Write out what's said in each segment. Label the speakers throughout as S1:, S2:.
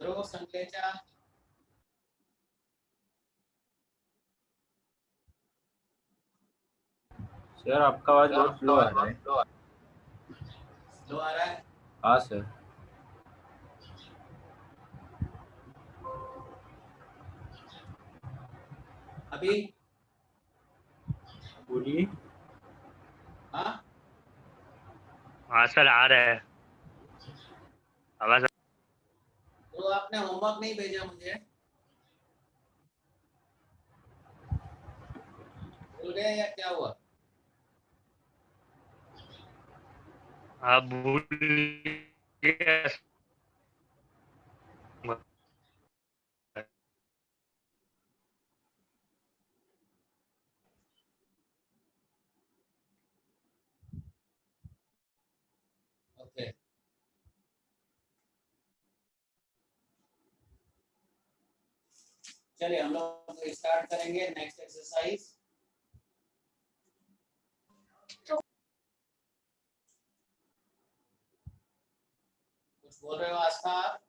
S1: ध्रुव Sankalecha
S2: sir आपका आवाज बहुत स्लो आ रहा है।
S1: स्लो आ रहा है।
S2: हाँ सर।
S1: अभी
S2: बोलिए।
S1: हाँ
S3: हाँ सर आ रहा है आवाज।
S1: तो आपने होमवर्क नहीं भेजा मुझे, भूल गए या क्या हुआ?
S3: आप भूल गए।
S1: ओके चलिए हम लोग स्टार्ट करेंगे नेक्स्ट एक्सरसाइज। कुछ बोल रहे हो आस्था आप?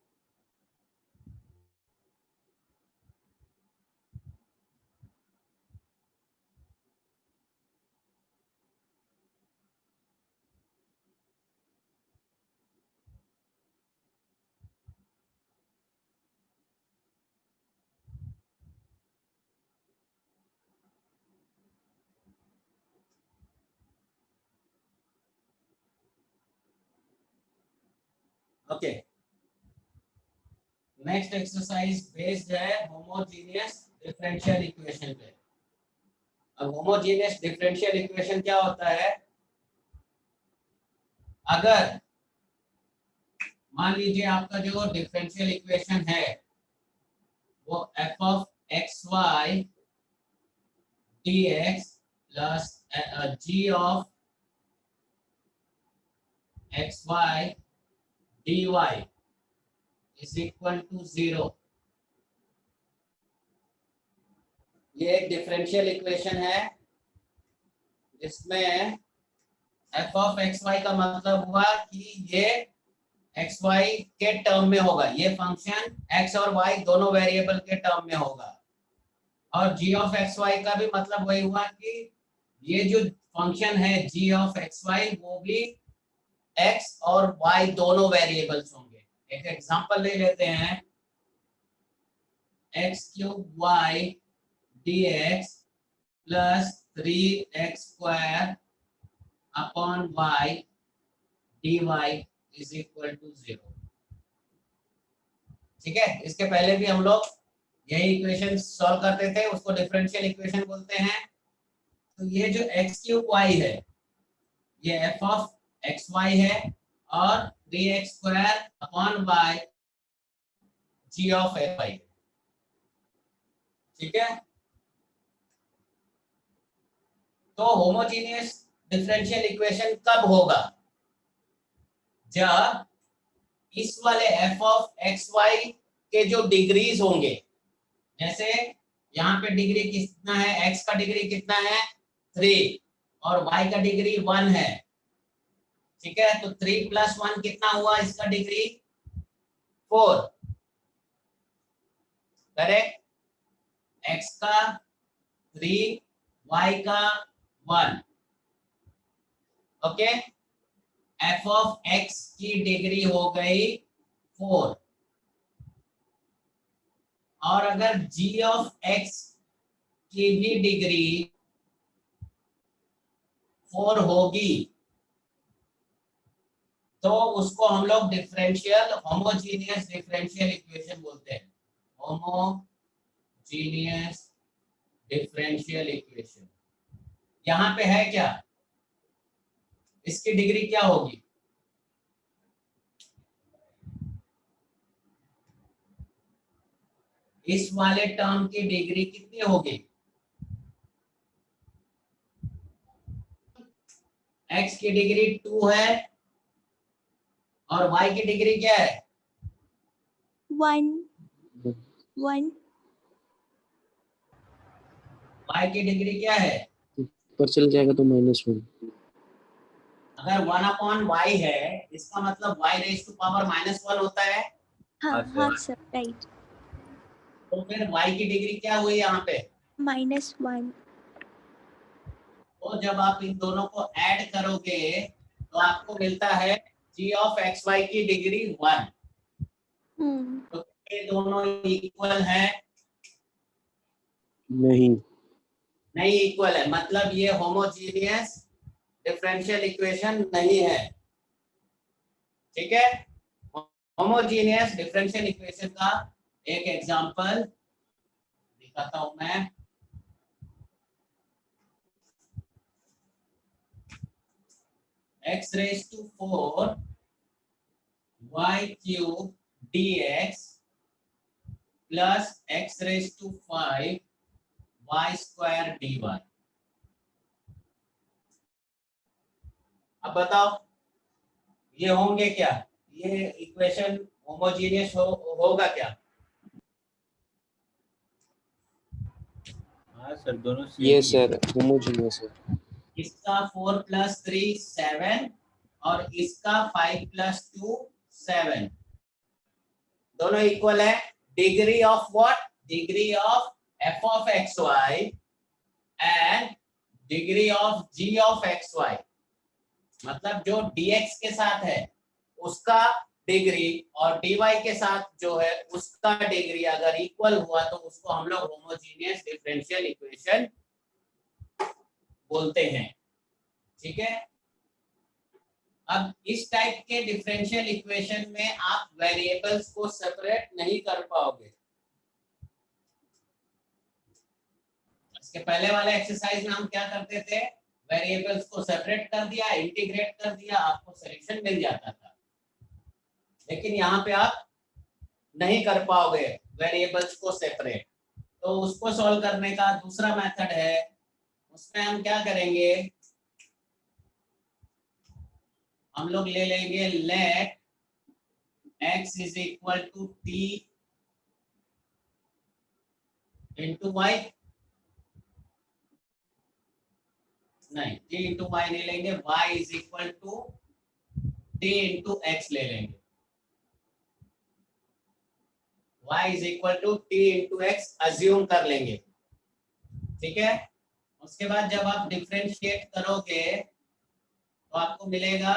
S1: ओके नेक्स्ट एक्सरसाइज बेस्ड है होमोजेनियस डिफरेंशियल इक्वेशन पे। अब होमोजेनियस डिफरेंशियल इक्वेशन क्या होता है? अगर मान लीजिए आपका जो डिफरेंशियल इक्वेशन है वो f of x y d x plus g of x y d y is equal to 0। ये एक डिफरेंशियल इक्वेशन है जिसमें एफ ऑफ एक्स वाई का मतलब हुआ कि ये एक्स वाई के टर्म में होगा, ये फंक्शन एक्स और वाई दोनों वेरिएबल के टर्म में होगा। और जी ऑफ एक्स वाई का भी मतलब वही हुआ कि ये जो फंक्शन है जी ऑफ एक्स वाई वो भी एक्स और वाई दोनों वेरिएबल्स होंगे। एक एग्जांपल ले लेते हैं, x cube y d x plus 3x square upon y d y is equal to 0। ठीक है, इसके पहले भी हम लोग यही इक्वेशन सॉल्व करते थे, उसको डिफरेंशियल इक्वेशन बोलते हैं। तो ये जो एक्स क्यूब वाई है ये एफ ऑफ एक्स वाई है और 3x square upon y g of x y. ठीक है, तो होमोजेनियस डिफरेंशियल इक्वेशन कब होगा? जब इस वाले एफ ऑफ एक्स वाई के जो डिग्रीज होंगे, जैसे यहाँ पे डिग्री कितना है, एक्स का डिग्री कितना है 3 और वाई का डिग्री 1 है। ठीक है, तो 3 + 1 कितना हुआ, इसका डिग्री 4। करेक्ट, एक्स का 3 वाई का 1। ओके, एफ ऑफ एक्स की डिग्री हो गई 4 और अगर जी ऑफ एक्स की भी डिग्री 4 होगी तो उसको हम लोग डिफरेंशियल होमोजेनियस डिफरेंशियल इक्वेशन बोलते हैं। होमोजेनियस डिफरेंशियल इक्वेशन यहाँ पे है क्या, इसकी डिग्री क्या होगी? इस वाले टर्म की डिग्री कितनी होगी? x की डिग्री 2 है और y की डिग्री क्या है?
S4: 1
S1: y की डिग्री क्या है?
S5: पर चल जाएगा तो -1।
S1: अगर 1/y है इसका मतलब y raised to power -1 होता है।
S4: हाँ
S2: हाँ,
S4: हाँ
S2: सर।
S4: Sir right.
S1: तो फिर y की डिग्री क्या हुई यहाँ पे?
S4: -1।
S1: तो जब आप इन दोनों को ऐड करोगे तो आपको मिलता है g ऑफ xy की डिग्री 1। तो ये दोनों इक्वल हैं?
S5: नहीं।
S1: नहीं इक्वल है, मतलब ये होमोजीनियस डिफरेंशियल इक्वेशन नहीं है। ठीक है, होमोजीनियस डिफरेंशियल इक्वेशन का एक एग्जांपल दिखाता हूं मैं। x raised to 4 y cube dx plus x raised to 5 y square dy। अब बताओ ये होंगे क्या? ये इक्वेशन होमोजीनियस होगा क्या?
S2: हाँ सर, दोनों सेम
S5: ये
S2: ही है।
S5: सर होमोजीनियस है।
S1: इसका 4 + 3 7 और इसका 5 + 2 7, दोनों इक्वल है। Degree of what? Degree of f of xy and degree of g of xy, मतलब जो dx के साथ है उसका डिग्री और dy के साथ जो है उसका डिग्री अगर इक्वल हुआ तो उसको हम लोग होमोजीनियस डिफरेंशियल इक्वेशन बोलते हैं। ठीक है, अब इस टाइप के डिफरेंशियल इक्वेशन में आप वेरिएबल्स को सेपरेट नहीं कर पाओगे। इसके पहले वाले एक्सरसाइज में हम क्या करते थे? वेरिएबल्स को सेपरेट कर दिया, इंटीग्रेट कर दिया, आपको सॉल्यूशन मिल जाता था। लेकिन यहाँ पे आप नहीं कर पाओगे वेरिएबल्स को सेपरेट। तो उसको सॉल्व करने का दूसरा मेथड है, उसमें हम क्या करेंगे, हम लोग ले लेंगे let x is equal to t into y, नहीं t इंटू वाई ले लेंगे, y is equal to t into x ले लेंगे, y is equal to t into x assume कर लेंगे। ठीक है, उसके बाद जब आप डिफरेंशिएट करोगे तो आपको मिलेगा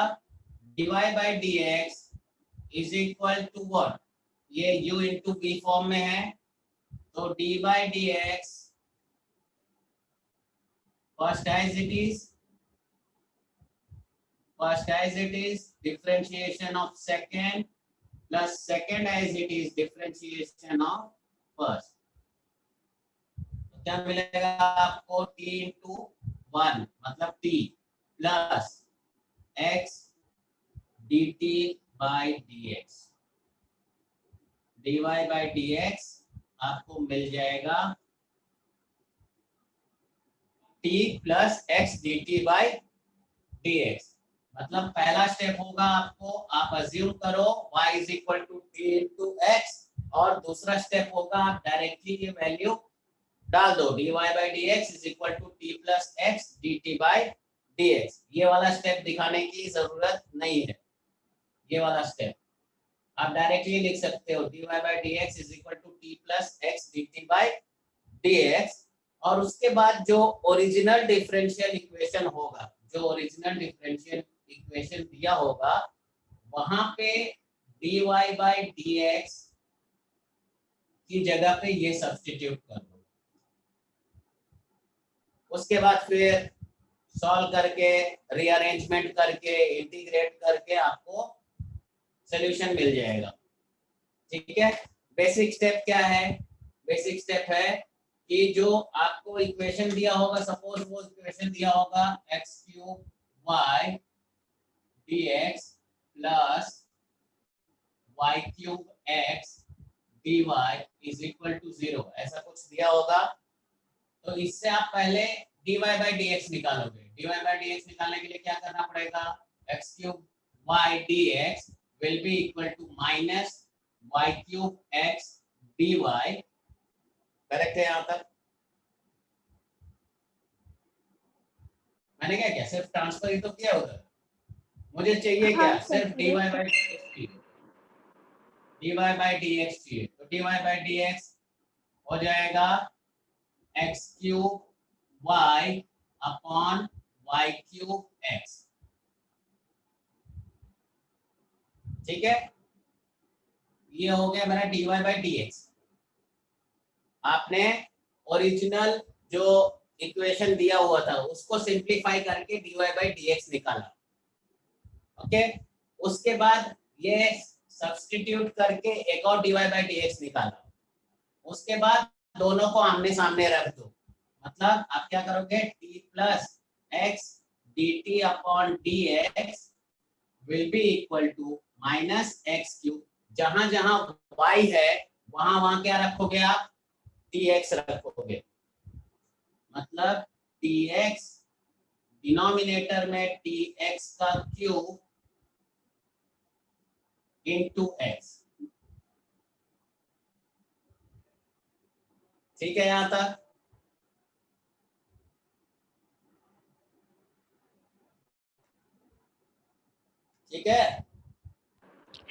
S1: dy by d x is equal to what? ये u इंटू बी फॉर्म में है, तो dy by d x first as it is differentiation of second plus second as it is differentiation of first। तो क्या मिलेगा आपको? t into 1 मतलब t plus x dt by dx, dy by dx आपको मिल जाएगा t plus x dt by dx। मतलब पहला step होगा आपको, आप अज्यूम करो y is equal to t into x, और दूसरा स्टेप होगा आप डायरेक्टली ये वैल्यू डाल दो, dy by d x is equal to t plus x dt by dx। ये वाला स्टेप दिखाने की जरूरत नहीं है, ये वाला स्टेप आप डायरेक्टली लिख सकते हो, dy by d x is equal to t plus x dt by dx। और उसके बाद जो ओरिजिनल डिफरेंशियल इक्वेशन होगा, जो ओरिजिनल डिफरेंशियल इक्वेशन दिया होगा, वहां पे dy बाई dx की जगह पे ये सब्स्टिट्यूट कर दो। उसके बाद फिर सॉल्व करके, रीअरेंजमेंट करके, इंटीग्रेट करके आपको सॉल्यूशन मिल जाएगा। ठीक है, बेसिक स्टेप क्या है? बेसिक स्टेप है कि जो आपको इक्वेशन दिया होगा, सपोज वो इक्वेशन दिया होगा x cube y dx plus y cube x dy is equal to 0, ऐसा कुछ दिया होगा। तो इससे आप पहले dy बाई dx निकालोगे। dy बाई dx निकालने के लिए क्या करना पड़ेगा? x cube y dx will be equal to minus y cube x dy। Correct है यहाँ तक? मैंने क्या किया? सिर्फ ट्रांसफर ही तो किया उधर। मुझे चाहिए
S4: हाँ
S1: क्या?
S4: सर
S1: सिर्फ dy by dx। dy by d x चाहिए, तो dy बाई डी एक्स हो जाएगा x cube y upon y cube x. ठीक है, ये हो गया मेरा dy बाई डी एक्स। आपने ओरिजिनल जो इक्वेशन दिया हुआ था उसको सिंप्लीफाई करके dy बाई डी एक्स निकाला। ओके, उसके बाद ये सब्स्टिट्यूट करके एक और dy बाई डी एक्स निकाला। उसके बाद दोनों को आमने सामने रख दो, मतलब आप क्या करोगे, t plus x d t upon d x will be equal to minus x cube. जहां जहां y है वहां वहां क्या रखोगे आप, dx रखोगे, मतलब dx डिनोमिनेटर में dx का क्यूब इंटू एक्स। ठीक है यहां तक? ठीक है।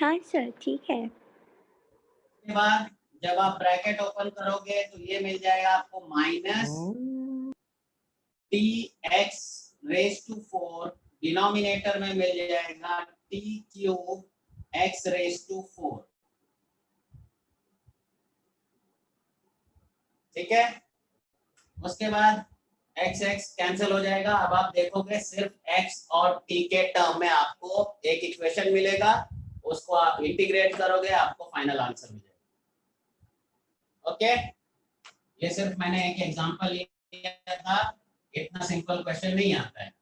S4: हाँ सर, ठीक है।
S1: उसके बाद जब आप ब्रैकेट ओपन करोगे तो ये मिल जाएगा आपको minus t x raise to 4, denominator में मिल जाएगा t cube x raise to 4। ठीक है, उसके बाद एक्स एक्स कैंसिल हो जाएगा। अब आप देखोगे सिर्फ एक्स और टी के टर्म में आपको एक इक्वेशन मिलेगा, उसको आप इंटीग्रेट करोगे, आपको फाइनल आंसर मिलेगा। ओके, ये सिर्फ मैंने एक एग्जांपल लिया था, इतना सिंपल क्वेश्चन नहीं आता है।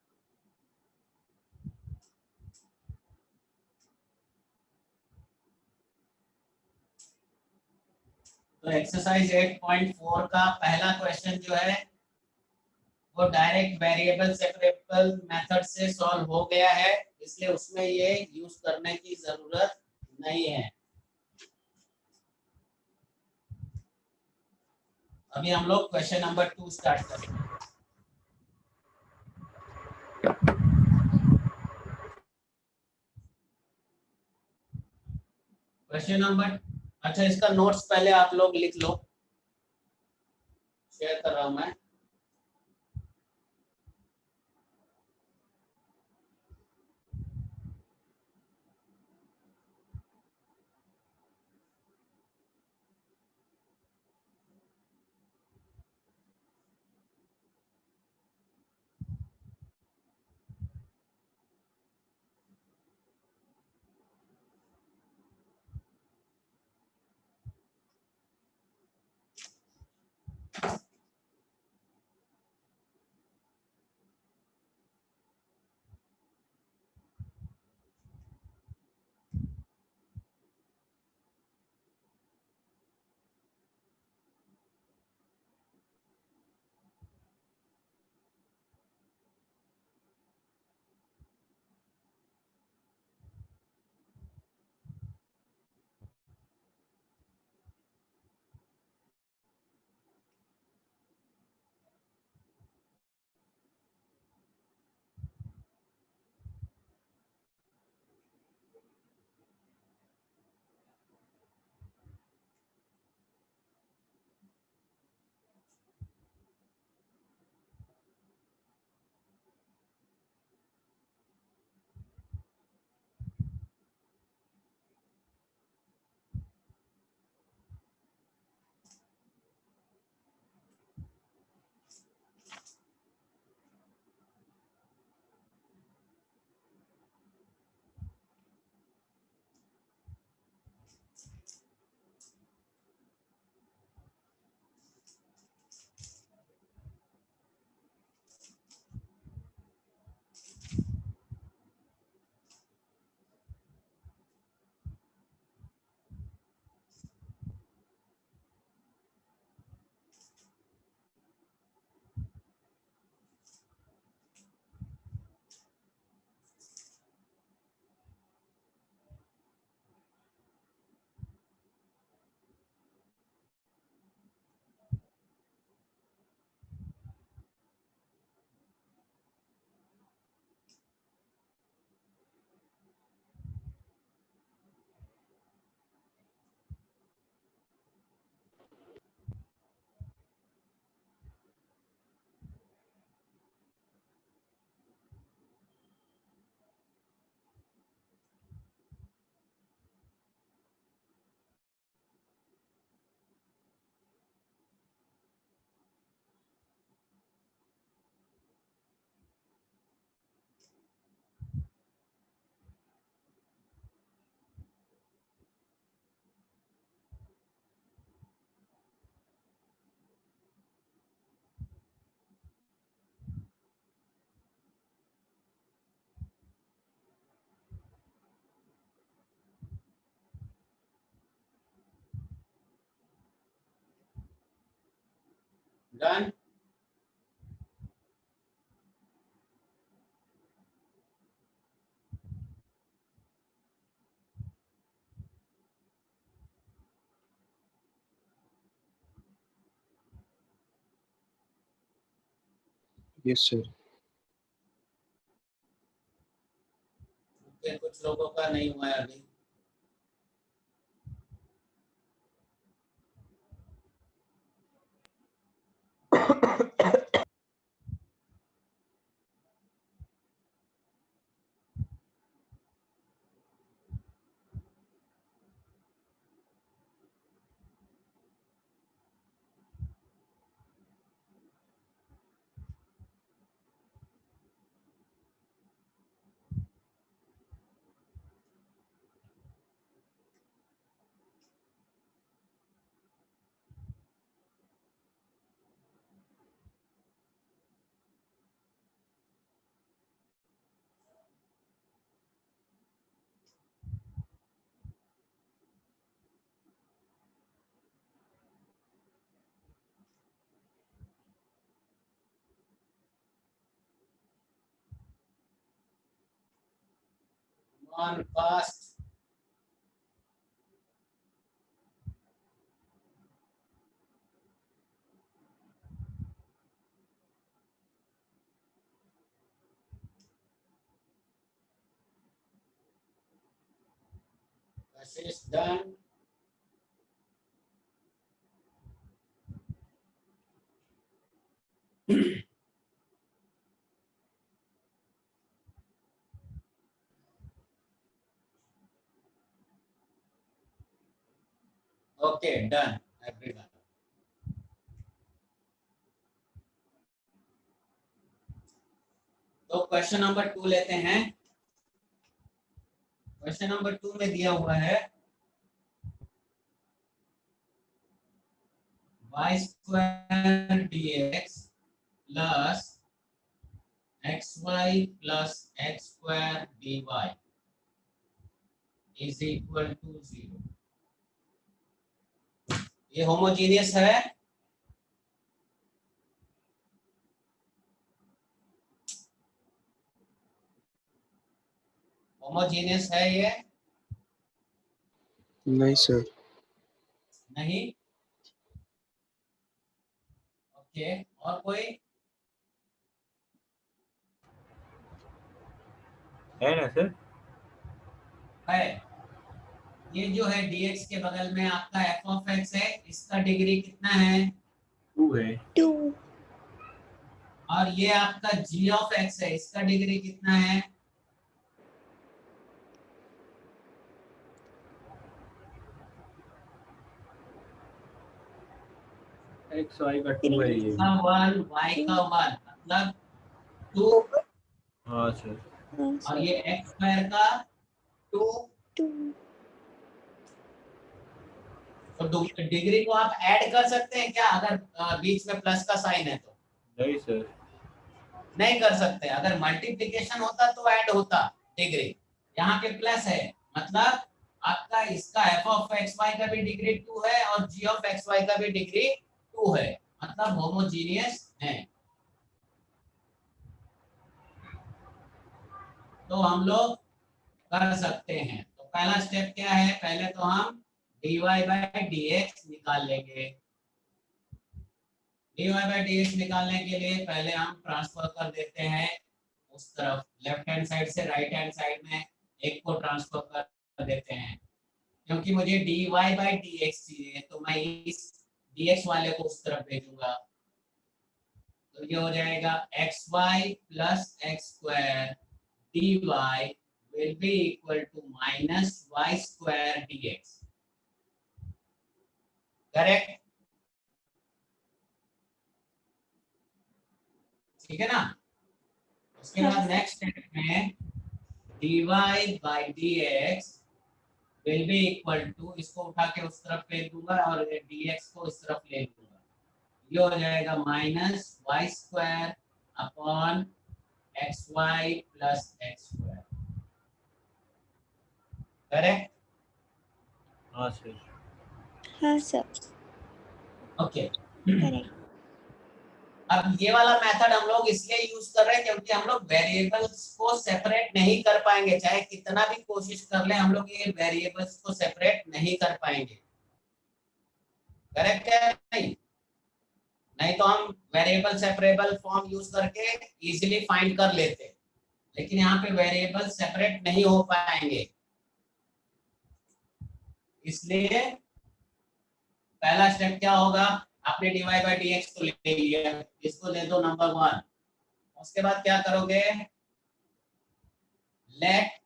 S1: तो एक्सरसाइज 8.4 का पहला क्वेश्चन जो है वो डायरेक्ट वेरिएबल सेपरेबल मेथड से सॉल्व हो गया है, इसलिए उसमें ये यूज करने की जरूरत नहीं है। अभी हम लोग क्वेश्चन नंबर 2 स्टार्ट करेंगे। क्वेश्चन नंबर, अच्छा इसका नोट्स पहले आप लोग लिख लो, शेयर कर रहा हूं मैं। डन।
S5: Yes sir.
S1: कुछ लोगों का नहीं हुआ है अभी। On fast. Kashish done. Okay done everyone. तो क्वेश्चन नंबर 2 लेते हैं। क्वेश्चन नंबर 2 में दिया हुआ है y square dx plus xy plus x square dy is equal to 0। ये होमोजीनियस है। होमोजीनियस है ये?
S5: नहीं सर।
S1: नहीं। ओके और कोई?
S2: है ना सर?
S1: है। ये जो है dx के बगल में आपका f ऑफ x है, इसका डिग्री कितना है?
S2: 2 है।
S4: 2
S1: और ये आपका g ऑफ x है, इसका डिग्री कितना है?
S2: एक्स वाई का 2 है ये
S1: x का 1 y का 1 मतलब 2
S2: हाँ सर।
S1: और ये x स्क्वायर का 2।
S4: 2
S1: तो डिग्री को आप ऐड कर सकते हैं क्या अगर बीच में प्लस का साइन है तो?
S2: नहीं सर।
S1: नहीं कर सकते। अगर मल्टीप्लिकेशन होता तो ऐड होता डिग्री। यहाँ पे प्लस है मतलब आपका इसका f ऑफ एक्स वाई का भी डिग्री 2 है और g ऑफ एक्स वाई का भी डिग्री 2 है, मतलब होमोजीनियस है। तो हम लोग कर सकते हैं। तो पहला स्टेप क्या है? पहले तो हम dy बाई dx निकाल लेंगे। dy बाई dx निकालने के लिए पहले हम ट्रांसफर कर देते हैं उस तरफ, लेफ्ट हैंड साइड से राइट हैंड साइड में एक को ट्रांसफर कर देते हैं, क्योंकि मुझे dy बाई dx चाहिए तो मैं इस dx वाले को उस तरफ भेजूंगा। तो ये हो जाएगा xy plus x square dy will be equal to minus y square dx। Correct? ठीक है ना? उसके बाद नेक्स्ट स्टेप में dy by dx will be equal to, इसको उठा के उस तरफ फेंक दूंगा और dx को इस तरफ ले लूंगा। ये हो जाएगा minus y square upon x y plus x square. Correct?
S2: हाँ सर।
S4: हाँ सर
S1: ओके।
S4: करेक्ट
S1: अब ये वाला मेथड हम लोग इसलिए यूज कर रहे हैं क्योंकि हम लोग वेरिएबल्स को सेपरेट नहीं कर पाएंगे, चाहे कितना भी कोशिश कर ले हम लोग ये वेरिएबल्स को सेपरेट नहीं कर पाएंगे। करेक्ट है? नहीं तो हम वेरिएबल सेपरेबल फॉर्म यूज करके इजीली फाइंड कर लेते, लेकिन यहाँ पे वेरिएबल सेपरेट नहीं हो पाएंगे। इसलिए पहला स्टेप क्या होगा, आपने dy बाई dx को ले लिया, इसको दे दो नंबर 1। उसके बाद क्या करोगे, let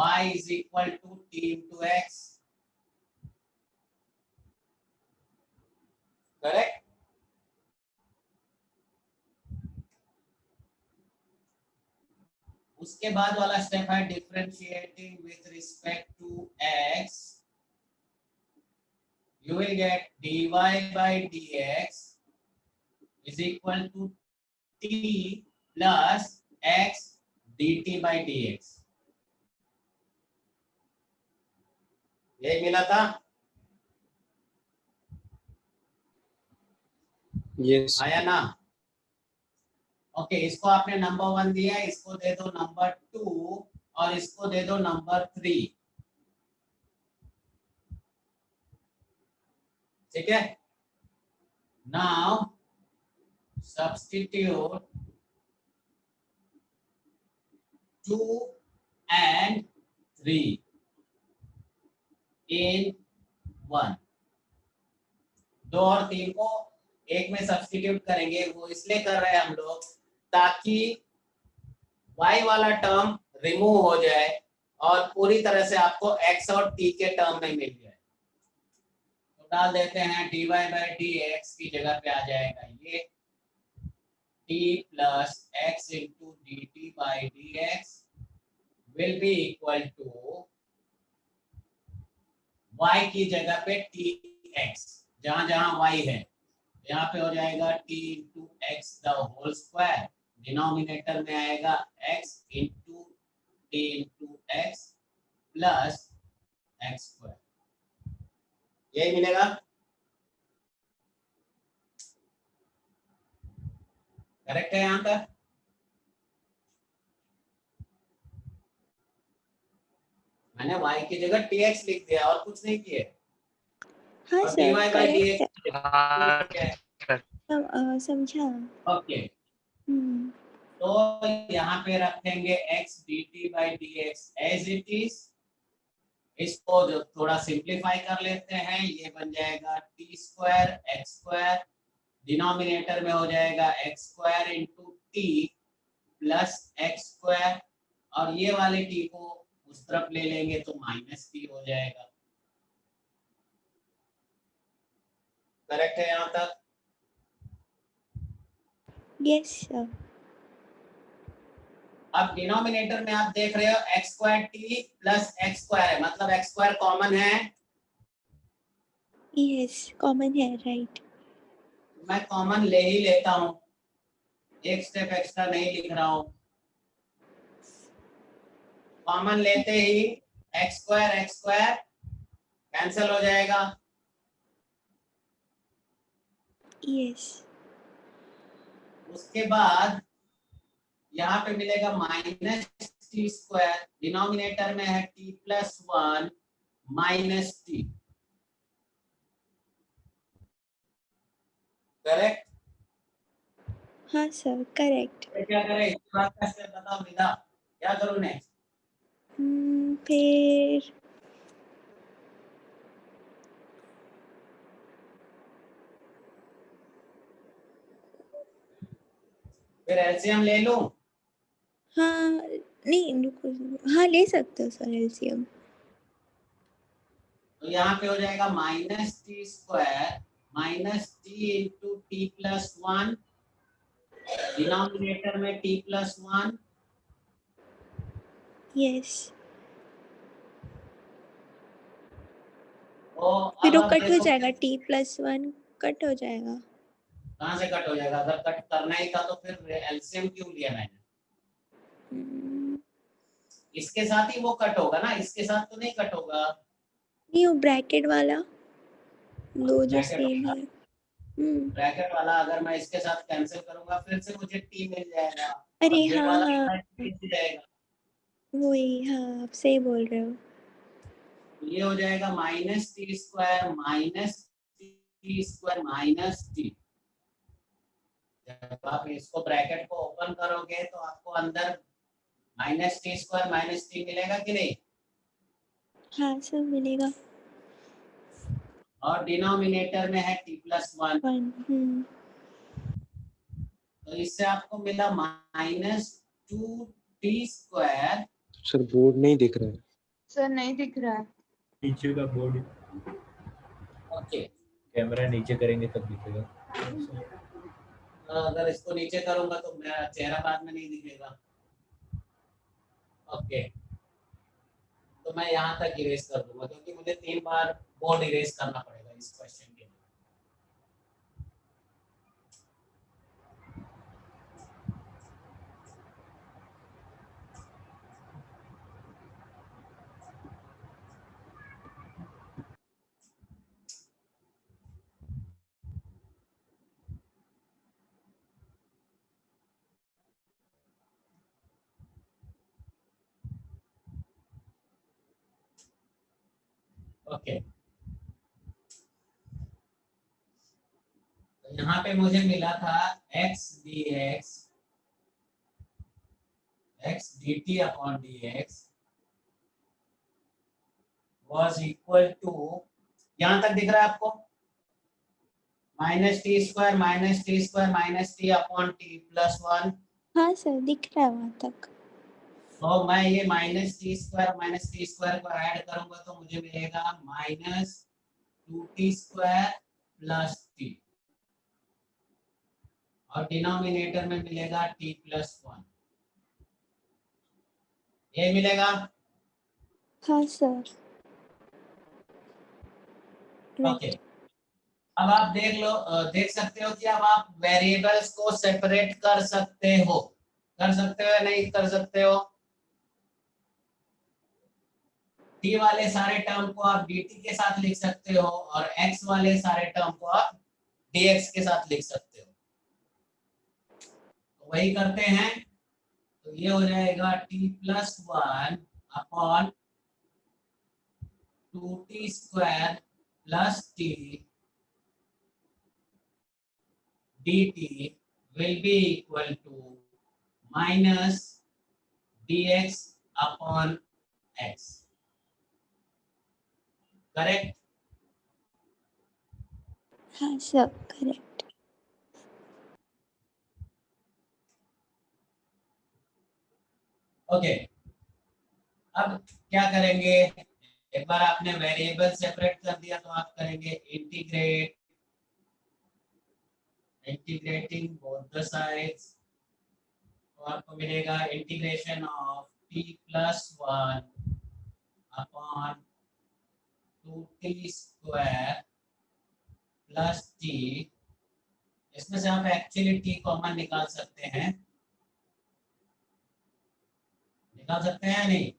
S1: y is equal to t into x. Correct? उसके बाद वाला स्टेप है differentiating with respect to x, you will get dy by dx is equal to t plus x dt by dx। यही मिला था?
S5: Yes.
S1: आया ना? Okay, इसको आपने नंबर 1 दिया, इसको दे दो नंबर 2 और इसको दे दो नंबर 3। ठीक है? Now substitute 2 and 3 in 1। 2 और 3 को एक में सब्स्टिट्यूट करेंगे, वो इसलिए कर रहे हैं हम लोग ताकि y वाला टर्म रिमूव हो जाए और पूरी तरह से आपको x और t के टर्म में मिल जाए। तो डाल देते हैं dy बाई dx की जगह पे आ जाएगा ये t plus x into dt by dx will be equal to y की जगह पे tx, जहां जहां y है यहाँ पे हो जाएगा t into x the whole square, denominator में आएगा x into t into x plus x square. यही मिलेगा। करेक्ट है? यहाँ तक मैंने y की जगह tx लिख दिया और कुछ नहीं किया।
S4: हाँ
S1: और
S4: sir,
S1: dy by
S4: correct
S1: dx
S3: हाँ
S4: समझा।
S1: ओके, तो यहाँ पे रखेंगे x dt by dx as it is. इसको जो थोड़ा सिंप्लीफाई कर लेते हैं, ये बन जाएगा t square x square, denominator में हो जाएगा x square into T plus x square, और ये वाले t को उस तरफ ले लेंगे तो माइनस t हो जाएगा। करेक्ट है यहाँ तक?
S4: Yes sir.
S1: अब डिनोमिनेटर में आप देख रहे हो x square T plus x square है, मतलब एक्स स्क्वायर कॉमन है।
S4: यस, कॉमन है, राइट।
S1: मैं कॉमन ले ही लेता हूँ, एक स्टेप एक्स्ट्रा नहीं लिख रहा हूँ। कॉमन लेते ही एक्स स्क्वायर कैंसिल हो जाएगा।
S4: यस।
S1: उसके बाद यहाँ पे मिलेगा माइनस टी स्क्वायर, डिनोमिनेटर में है T plus 1 minus T. Correct?
S4: हाँ सर, करेक्ट।
S1: क्या करें इसके बाद का स्टेप बताओ विदा, क्या करूँ नेक्स्ट? फिर एलसीएम ले लूं?
S4: हाँ नहीं, रुको, हाँ ले सकते हो सर एलसीएम।
S1: तो यहाँ पे हो जाएगा minus t square minus T into T plus 1, denominator में टी प्लस 1।
S4: यस।
S1: अब
S4: फिर वो
S1: आप
S4: कट हो
S1: देखो
S4: जाएगा, t प्लस 1 कट हो जाएगा।
S1: कहाँ से कट हो जाएगा? अगर कट करना ही था तो फिर एलसीएम क्यों लिया मैंने? इसके साथ ही वो कट होगा ना, इसके साथ तो नहीं कट होगा।
S4: नहीं, वो ब्रैकेट वाला लो जो
S1: ब्रैकेट
S4: सेम
S1: वाला।
S4: है।
S1: ब्रैकेट वाला अगर मैं इसके साथ कैंसिल करूंगा फिर से मुझे टी मिल जाएगा।
S4: अरे
S1: और ये
S4: हाँ
S1: वाला
S4: हाँ
S1: टी जाएगा,
S4: वही, हाँ आप सही बोल रहे हो।
S1: तो ये हो जाएगा minus t square minus T. जब आप इसको ब्रैकेट को ओपन करोगे तो आपको अंदर minus t square minus T मिलेगा कि नहीं,
S4: हाँ सब मिलेगा।
S1: और डिनोमिनेटर में है टी प्लस वन,
S4: 1।
S1: तो इससे आपको मिला minus two t square.
S5: Sir board नहीं दिख रहा है।
S6: सर नहीं दिख रहा है।
S2: नीचे का बोर्ड,
S1: ओके,
S2: कैमरा नीचे करेंगे तब दिखेगा।
S1: अगर इसको नीचे करूंगा तो मेरा चेहरा बाद में नहीं दिखेगा। ओके, तो मैं यहाँ तक इरेज कर दूंगा क्योंकि मुझे 3 बार बोर्ड इरेज करना पड़ेगा इस क्वेश्चन के लिए। ओके, तो यहाँ पे मुझे मिला था x dx x dt upon dx was equal to, यहाँ तक दिख रहा है आपको, minus t square minus T upon T plus one.
S4: हाँ सर दिख रहा है वहाँ तक।
S1: तो मैं ये माइनस टी स्क्वायर को ऐड करूंगा तो मुझे मिलेगा minus two t square plus T, और डिनोमिनेटर में मिलेगा टी प्लस वन, ये मिलेगा।
S4: हाँ सर
S1: ओके,
S4: राइट।
S1: अब आप देख सकते हो कि अब आप वेरिएबल्स को सेपरेट कर सकते हो या नहीं कर सकते हो। टी वाले सारे टर्म को आप dt के साथ लिख सकते हो और x वाले सारे टर्म को आप dx के साथ लिख सकते हो। तो वही करते हैं, तो ये हो जाएगा t plus one upon two t square plus T dt will be equal to minus dx upon x. Correct?
S4: हाँ सर करेक्ट।
S1: ओके, अब क्या करेंगे, एक बार आपने वेरिएबल सेपरेट कर दिया तो आप करेंगे इंटीग्रेटिंग बोथ द साइड्स, तो आपको मिलेगा integration of t plus one upon two t square plus T. इसमें से आप एक्चुअली टी कॉमन निकाल सकते हैं या नहीं?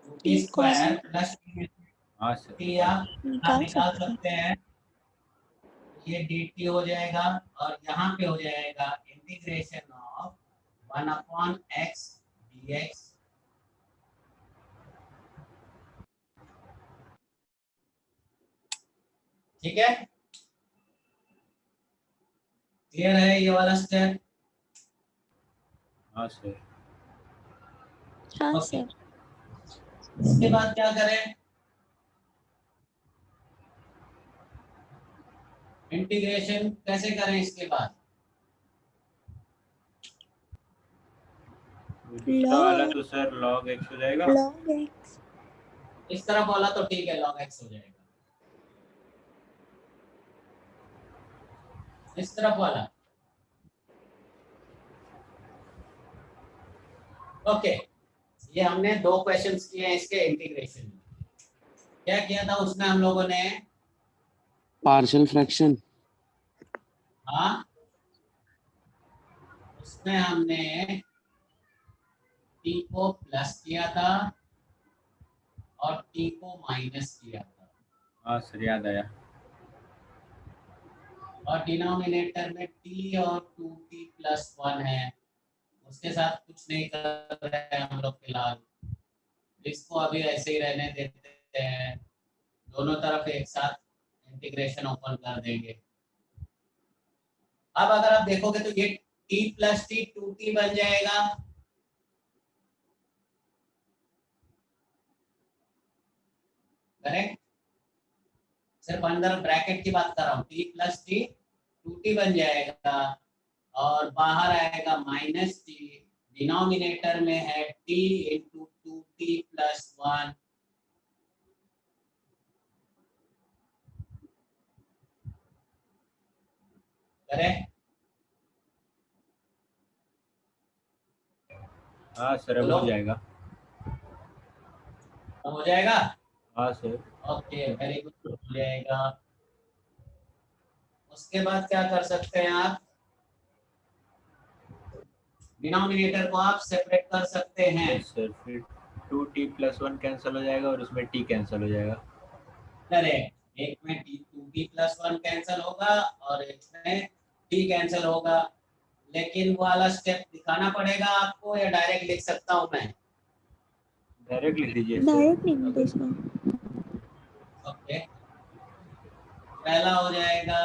S1: Two t
S4: t
S1: square
S4: common
S1: plus
S2: हाँ सर,
S1: टी आप
S4: निकाल
S1: निकाल
S4: सकते हैं।
S1: सकते हैं, ये dt हो जाएगा और यहाँ पे हो जाएगा integration of 1 upon x dx। ठीक है, क्लियर है ये वाला स्टेप?
S2: हाँ सर,
S4: हाँ
S1: ओके,
S4: सर।
S1: इसके बाद क्या करें, इंटीग्रेशन कैसे करें इसके बाद?
S2: दूसरा वाला तो सर log x हो जाएगा।
S4: log x।
S1: इस तरफ वाला तो ठीक है, log x हो जाएगा। इस तरफ वाला ओके, ये हमने 2 क्वेश्चंस किए हैं इसके इंटीग्रेशन में। क्या किया था उसमें हम लोगों ने?
S5: Partial fraction.
S1: हाँ, उसमें हमने t को प्लस किया था और t को माइनस किया था।
S2: हाँ सर, याद आया।
S1: और डिनोमिनेटर में t और 2t प्लस 1 है, उसके साथ कुछ नहीं कर रहे हैं हम लोग फिलहाल, इसको अभी ऐसे ही रहने देते हैं, दोनों तरफ एक साथ इंटीग्रेशन ओपन कर देंगे। अब अगर आप देखोगे तो ये t प्लस टी 2t बन जाएगा, करेक्ट। सिर्फ अंदर ब्रैकेट की बात कर रहा हूँ, t प्लस टी 2t बन जाएगा और बाहर आएगा माइनस टी, डिनोमिनेटर में है t into 2t plus 1, correct.
S2: हाँ सर, अब
S1: बोलो।
S2: हो जाएगा।
S1: हो जाएगा,
S2: हाँ सर।
S1: ओके वेरी गुड, हो जाएगा। उसके बाद क्या कर सकते हैं आप, डिनोमिनेटर को आप सेपरेट कर सकते हैं।
S2: यस सर, फिर 2t प्लस 1 कैंसिल हो जाएगा और उसमें t कैंसिल हो जाएगा।
S1: करेक्ट, एक में t 2t प्लस 1 कैंसिल होगा और एक में t कैंसिल होगा, लेकिन वो वाला स्टेप दिखाना पड़ेगा आपको या डायरेक्ट लिख सकता हूं मैं?
S2: डायरेक्ट लिख दीजिए सर।
S4: डायरेक्ट लिख दो इसका।
S1: ओके, पहला हो जाएगा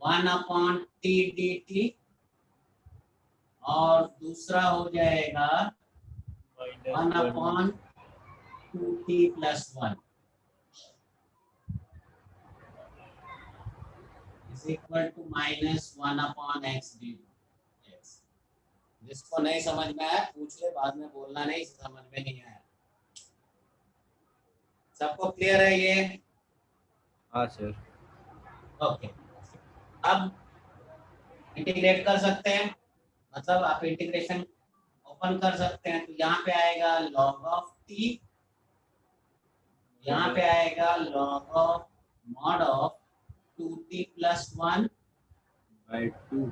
S1: 1 अपॉन टी डी टी और दूसरा हो जाएगा 1 upon 2t plus 1 is equal to minus 1 upon x d. जिसको नहीं समझ में आया पूछ ले, बाद में बोलना नहीं समझ में नहीं आया। सबको क्लियर है ये?
S2: हाँ सर।
S1: ओके, अब इंटीग्रेट कर सकते हैं, मतलब आप इंटीग्रेशन ओपन कर सकते हैं, तो यहाँ पे आएगा log ऑफ t, यहाँ पे आएगा log of mod of 2t plus 1
S2: by 2।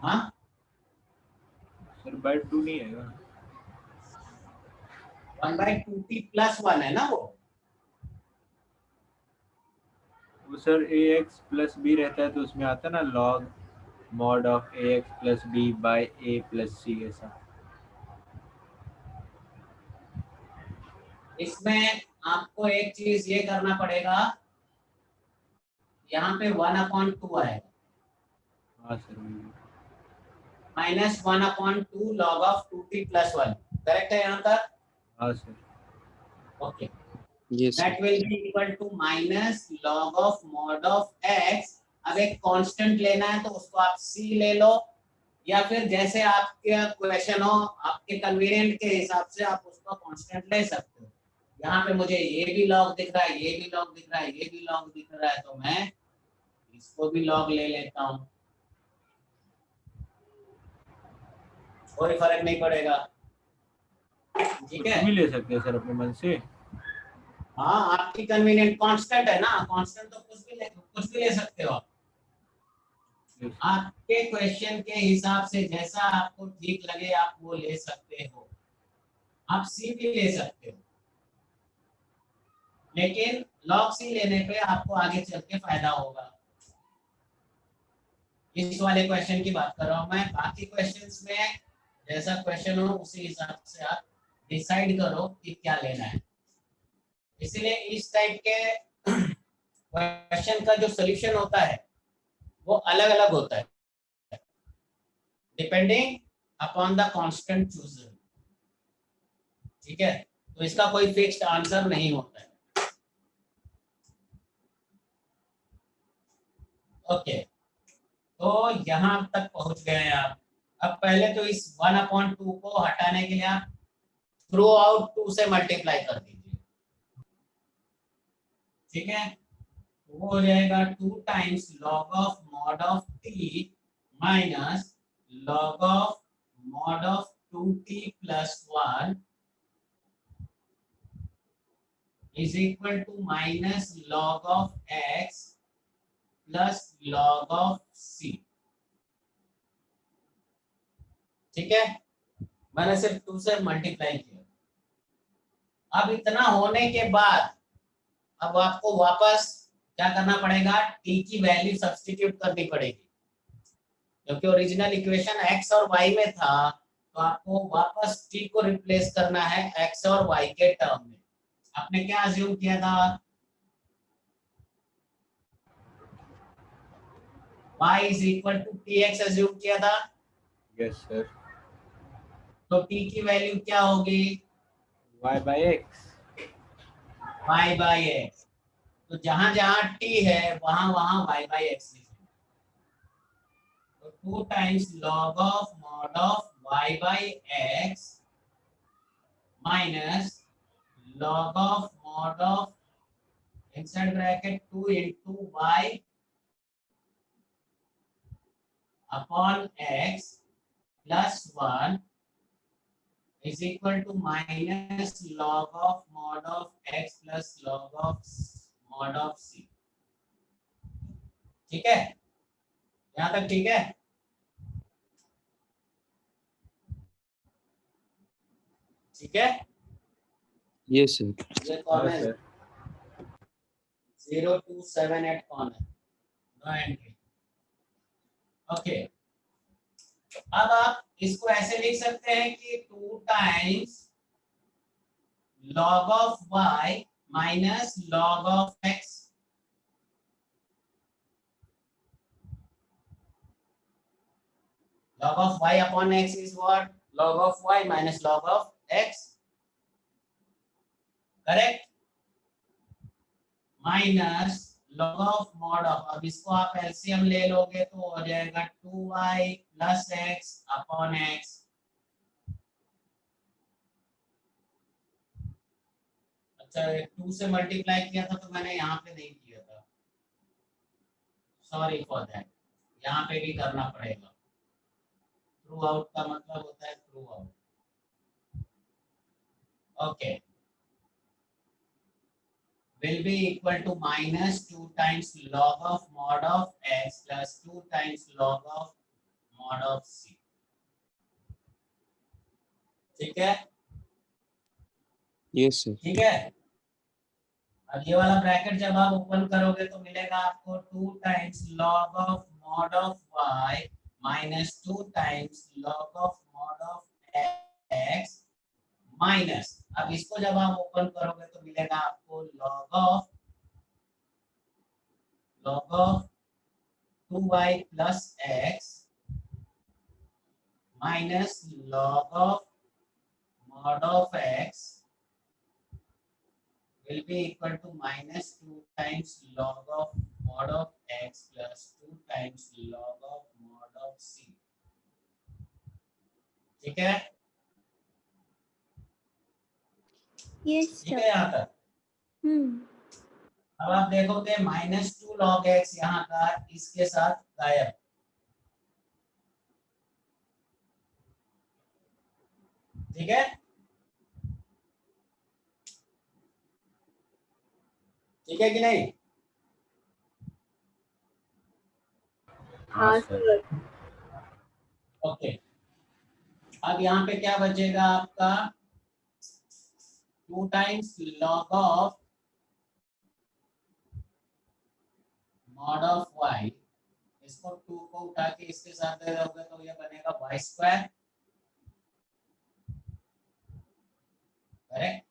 S1: हाँ
S2: सर बाय 2 नहीं आएगा।
S1: 1/2t प्लस 1 है ना
S2: वो सर ax प्लस b रहता है तो उसमें आता है ना log mod of ax plus b by a plus c, ऐसा।
S1: इसमें आपको एक चीज ये करना पड़ेगा, यहाँ पे 1/2 आएगा,
S2: हाँ sir,
S1: minus 1/2 log of 2t plus 1, correct है यहाँ तक?
S2: हाँ sir.
S1: Okay,
S5: yes
S1: that will be equal to minus log of mod of x। अब एक कांस्टेंट लेना है तो उसको आप c ले लो, या फिर जैसे आपके क्वेश्चन हो आपके कन्वीनियंट के हिसाब से आप उसको कांस्टेंट ले सकते हो। यहाँ पे मुझे ये भी लॉग दिख रहा है, ये भी लॉग दिख रहा है, ये भी लॉग दिख रहा है, तो मैं इसको भी लॉग ले लेता हूँ, कोई फर्क नहीं पड़ेगा, ठीक है?
S2: कुछ भी ले सकते हैं सर अपने मन से।
S1: हाँ, आपकी कन्वीनियंट, कांस्टेंट है ना, कांस्टेंट तो कुछ भी ले सकते हो आप। आपके क्वेश्चन के हिसाब से जैसा आपको ठीक लगे आप वो ले सकते हो, आप सी भी ले सकते हो, लेकिन लॉग सी लेने पे आपको आगे चल के फायदा होगा। इस वाले क्वेश्चन की बात कर रहा हूं मैं, बाकी क्वेश्चंस में जैसा क्वेश्चन हो उसी हिसाब से आप डिसाइड करो कि क्या लेना है। इसलिए इस टाइप के क्वेश्चन का जो सॉल्यूशन होता है वो अलग अलग होता है, depending upon the constant chooser, ठीक है? तो इसका कोई फिक्स्ड आंसर नहीं होता है। ओके, तो यहां तक पहुंच गए हैं आप। अब पहले तो इस 1/2 को हटाने के लिए आप थ्रू आउट 2 से मल्टीप्लाई कर दीजिए, ठीक है? वो हो जाएगा 2 times log of mod of t minus log of mod of 2t plus 1 is equal to minus log of x plus log of c, ठीक है? मैंने सिर्फ 2 से मल्टीप्लाई किया। अब इतना होने के बाद अब आपको वापस क्या करना पड़ेगा, t की वैल्यू सब्स्टिट्यूट करनी पड़ेगी, क्योंकि ओरिजिनल इक्वेशन x और y में था, तो आपको वापस t को रिप्लेस करना है x और y के टर्म में। आपने क्या अज्यूम किया था, y is equal to tx assume किया था,
S2: यस सर।
S1: तो t की वैल्यू क्या होगी,
S2: y by x।
S1: y by x. तो जहां जहां t है वहां वहां y बाई एक्स लिखेंगे। तो 2 times log of mod of y by x minus log of mod of inside bracket 2 into y upon x plus 1 is equal to minus log of mod of x plus log of mod of c। ठीक है, यहां तक ठीक है, ठीक है।
S5: Yes sir.
S1: ये कौन
S2: हाँ
S1: है,
S2: सर।
S1: 0278 कौन है, नो एंट्री। ओके, अब आप इसको ऐसे लिख सकते हैं कि 2 times log of y minus log of x। log of y upon x is what, log of y minus log of x, correct, minus log of mod of, अब इसको आप एलसीएम ले लोगे तो हो जाएगा 2y plus x upon x। अच्छा, 2 से मल्टीप्लाई किया था तो मैंने यहाँ पे नहीं किया था, सॉरी फॉर दैट, यहाँ पे भी करना पड़ेगा। थ्रू आउट का मतलब होता है through out. Okay, will be equal to minus 2 times log of mod of x plus 2 times log of mod of c। ठीक है,
S5: यस सर।
S1: ठीक है। अब ये वाला ब्रैकेट जब आप ओपन करोगे तो मिलेगा आपको 2 times log of mod of y minus 2 times log of mod of x minus, अब इसको जब आप ओपन करोगे तो मिलेगा आपको log of 2y plus x minus log of mod of x will be equal to minus 2 times log of mod of x plus 2 times log of mod of c। ठीक है,
S4: यस
S1: ठीक है
S4: sir.
S1: यहाँ तक। अब आप देखोगे minus 2 log x यहाँ का इसके साथ गायब। ठीक है, ठीक है कि नहीं,
S2: हाँ सर।
S1: ओके। अब यहाँ पे क्या बचेगा आपका, 2 times log of mod of y, इसको 2 को उठा के इसके साथ दे दोगे तो ये बनेगा y स्क्वायर, करेक्ट।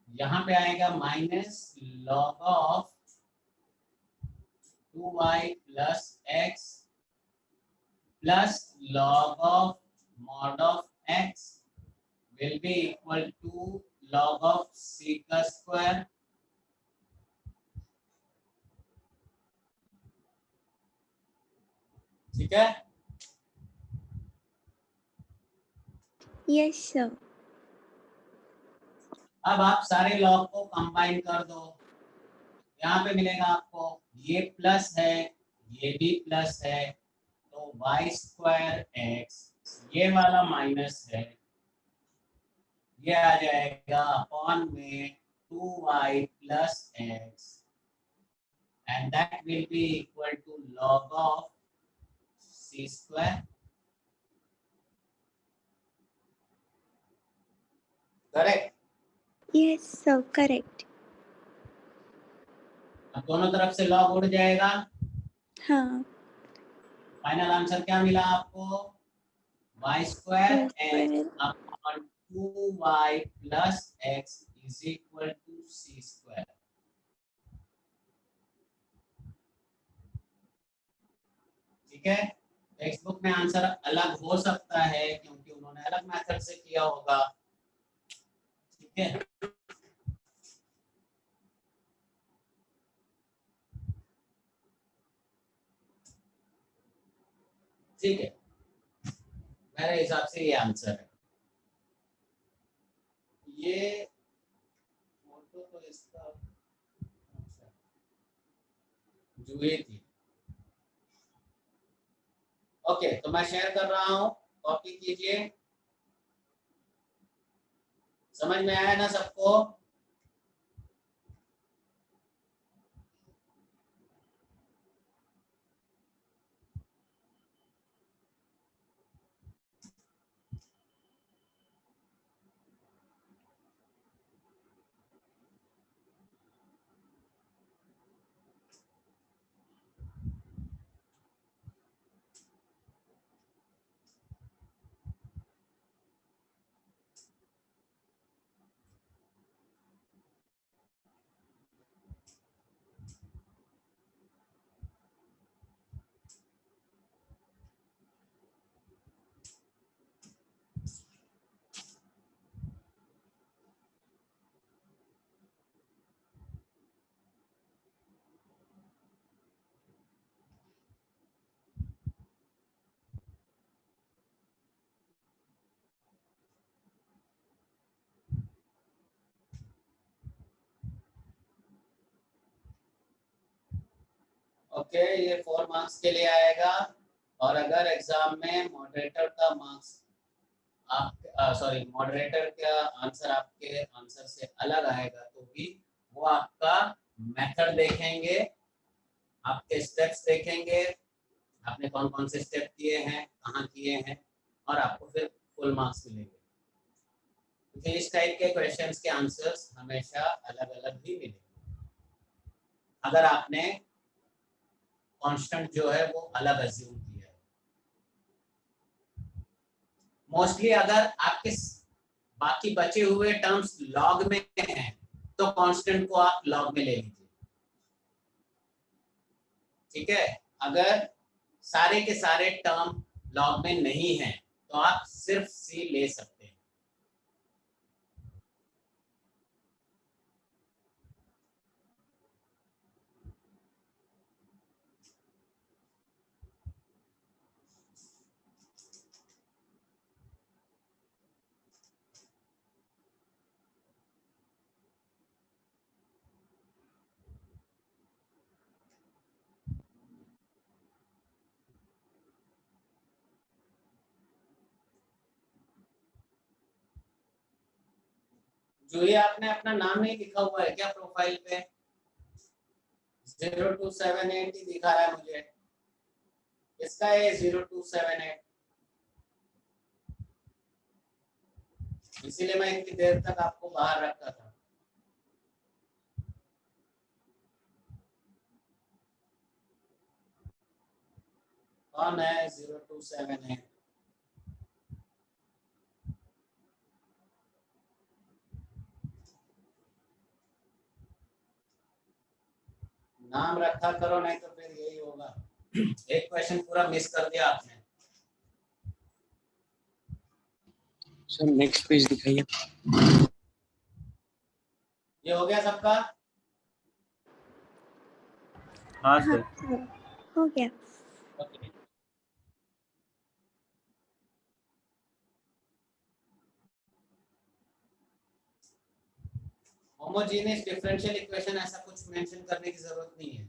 S1: यहाँ पे आएगा minus log of 2y plus x plus log of mod of x will be equal to log of c का स्क्वायर। ठीक है,
S4: यस सर।
S1: अब आप सारे लॉग को कंबाइन कर दो, यहाँ पे मिलेगा आपको ये प्लस है ये भी प्लस है, तो y स्क्वायर x, ये वाला माइनस है, ये आ जाएगा अपॉन में 2y plus x and that will be equal to log of c square, correct।
S4: Yes sir, correct.
S1: अब दोनों तरफ से log उड़ जाएगा।
S4: हाँ
S1: फाइनल आंसर क्या मिला आपको? y square
S4: y
S1: x
S4: square
S1: upon 2y plus x is equal to c square. ठीक है, टेक्स्ट बुक में आंसर अलग हो सकता है क्योंकि उन्होंने अलग मेथड से किया होगा। ठीक है, ठीक है, मेरे हिसाब से ये आंसर है। ये फोटो तो इसका अच्छा, जूही थी। ओके, तो मैं शेयर कर रहा हूँ, कॉपी कीजिए। समझ में आया ना सबको? ओके, ये 4 मार्क्स के लिए आएगा। और अगर एग्जाम में मॉडरेटर का मार्क्स आप सॉरी मॉडरेटर का आंसर आपके आंसर से अलग आएगा तो भी वो आपका मेथड देखेंगे, आपके स्टेप्स देखेंगे, आपने कौन कौन से स्टेप किए हैं, कहाँ किए हैं, और आपको फिर फुल मार्क्स मिलेंगे। क्योंकि इस टाइप के क्वेश्चंस के आंसर्स हमेशा अलग अलग ही मिलेंगे अगर आपने कांस्टेंट जो है वो अलग अज्यूम किया है। मोस्टली अगर आपके बाकी बचे हुए टर्म्स लॉग में हैं तो कांस्टेंट को आप लॉग में ले लीजिए। ठीक है, अगर सारे के सारे टर्म लॉग में नहीं है तो आप सिर्फ सी ले सकते हैं। जो ये आपने अपना नाम नहीं लिखा हुआ है क्या प्रोफाइल पे? 0278 ही दिखा रहा है मुझे। इसका है 0278, इसीलिए मैं इतनी देर तक आपको बाहर रखा था। कौन है 0278? नाम रखा करो, नहीं तो फिर यही होगा। एक क्वेश्चन पूरा मिस कर दिया आपने।
S5: सर नेक्स्ट पेज दिखाइए।
S1: ये हो गया सबका?
S2: हाँ
S4: हाँ
S2: सर।
S4: सर हो गया।
S1: ओके, होमोजेनियस डिफरेंशियल इक्वेशन ऐसा कुछ मेंशन करने की जरूरत नहीं है।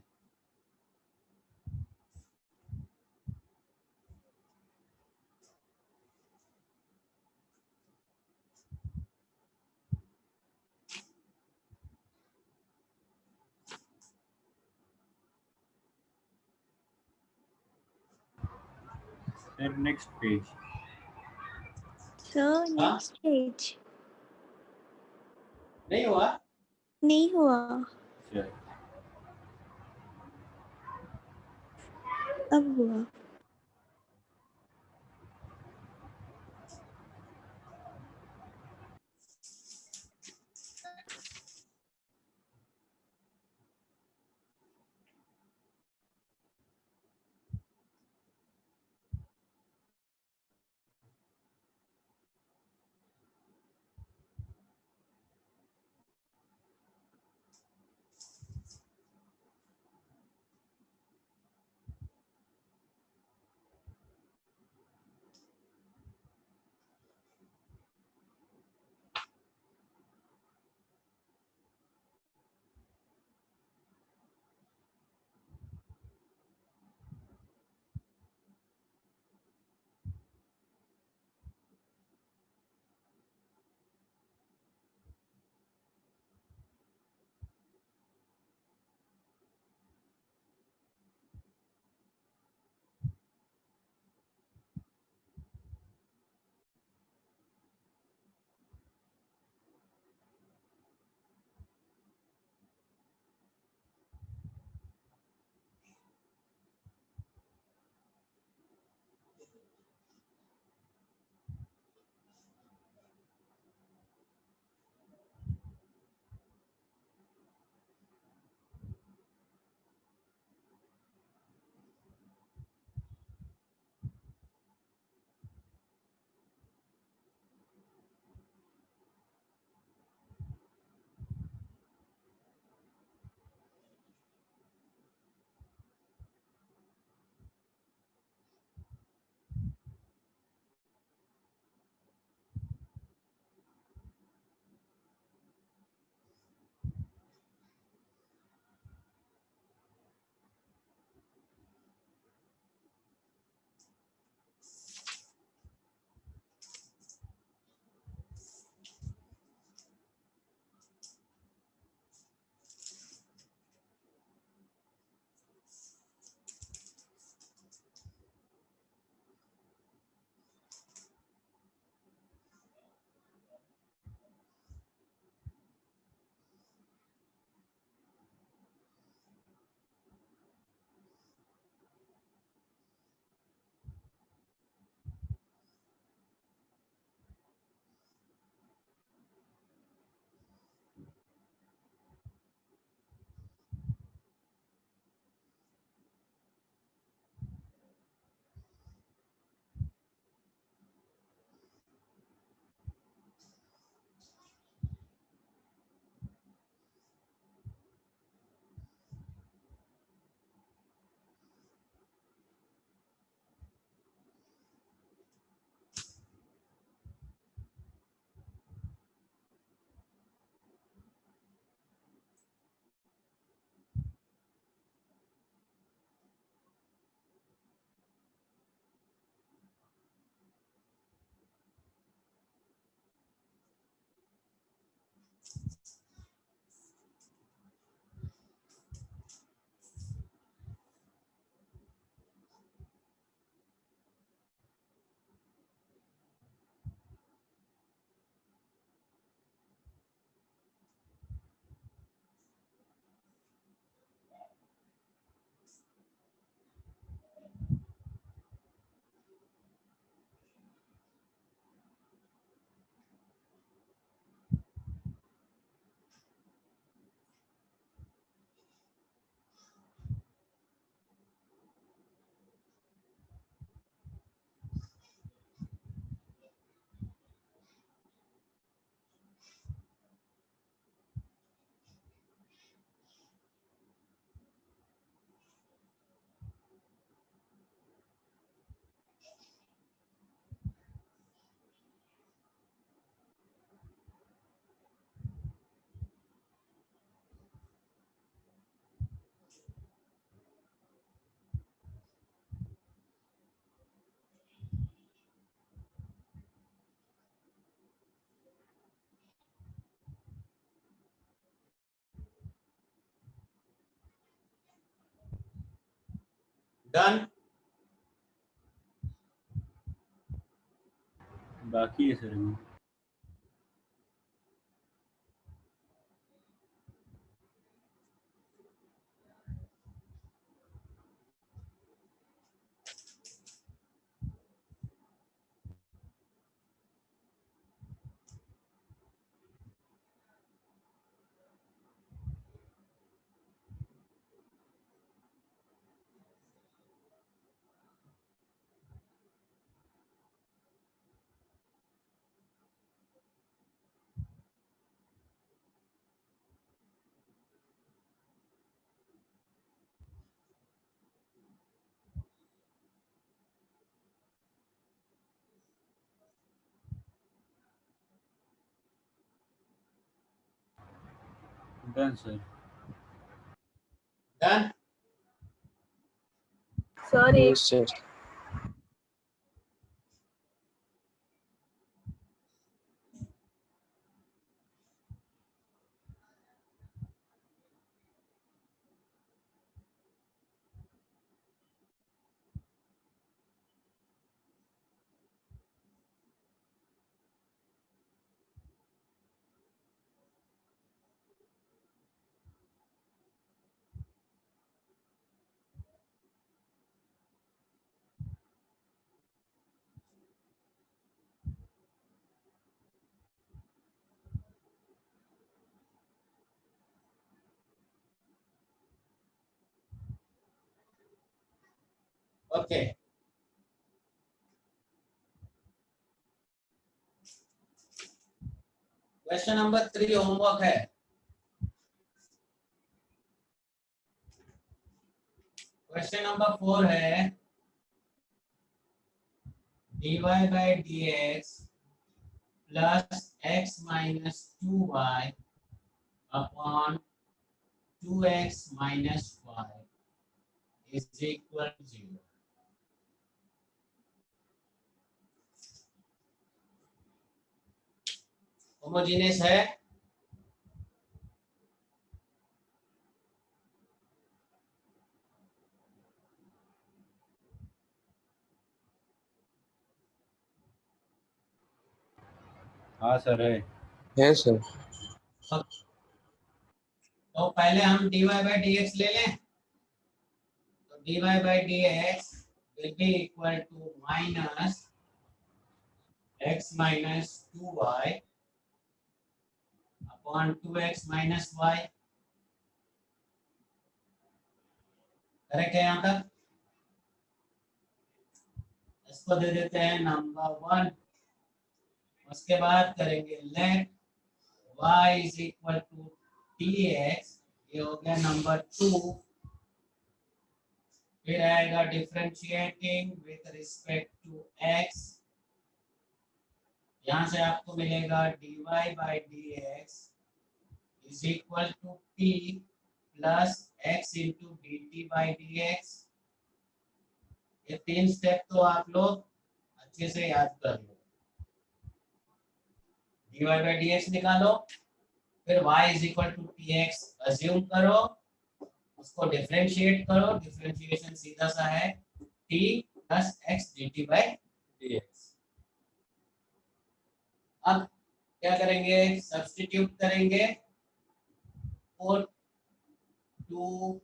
S2: Sir next page.
S4: Sir next page
S1: नहीं हुआ?
S4: नहीं हुआ।
S2: सर
S4: अब हुआ।
S1: डन।
S2: बाकी है सर अभी। Done sir.
S1: डन।
S6: सर एक
S5: yes sir.
S1: Okay, question number 3 homework है। क्वेश्चन नंबर 4 है dy by dx plus x minus 2y upon 2x minus y is equal to 0। Homogeneous है?
S2: हाँ सर है।
S5: है सर।
S1: तो पहले हम dy by dx ले लें। तो dy by dx will be equal to minus x minus 2y upon 2x minus y। Correct है यहाँ तक? इसको दे देते हैं नंबर 1। उसके बाद करेंगे let y is equal to dx, ये हो गया नंबर 2। फिर आएगा differentiating with respect to x, यहाँ से आपको मिलेगा dy by dx is equal to t plus x into dt by dx। ये 3 स्टेप तो आप लोग अच्छे से याद कर लो। dy by dx निकालो, फिर y is equal to tx assume करो, उसको डिफरेंशिएट करो। डिफरेंशिएशन सीधा सा है t plus x dt by dx। अब क्या करेंगे? सब्स्टिट्यूट करेंगे 4, 2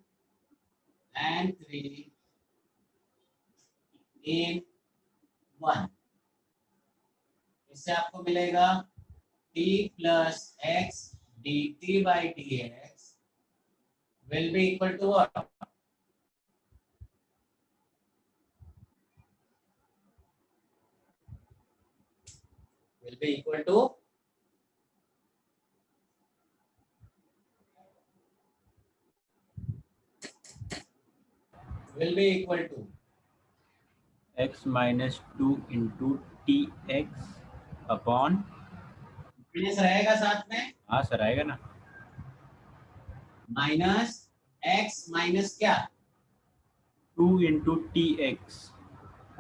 S1: and 3 in 1। इससे आपको मिलेगा t plus x dt by dx will be equal to what? Will be equal to
S2: x minus 2 into tx upon.
S1: Minus रहेगा साथ में,
S2: हाँ सर आएगा ना।
S1: माइनस x माइनस क्या?
S2: 2 into tx।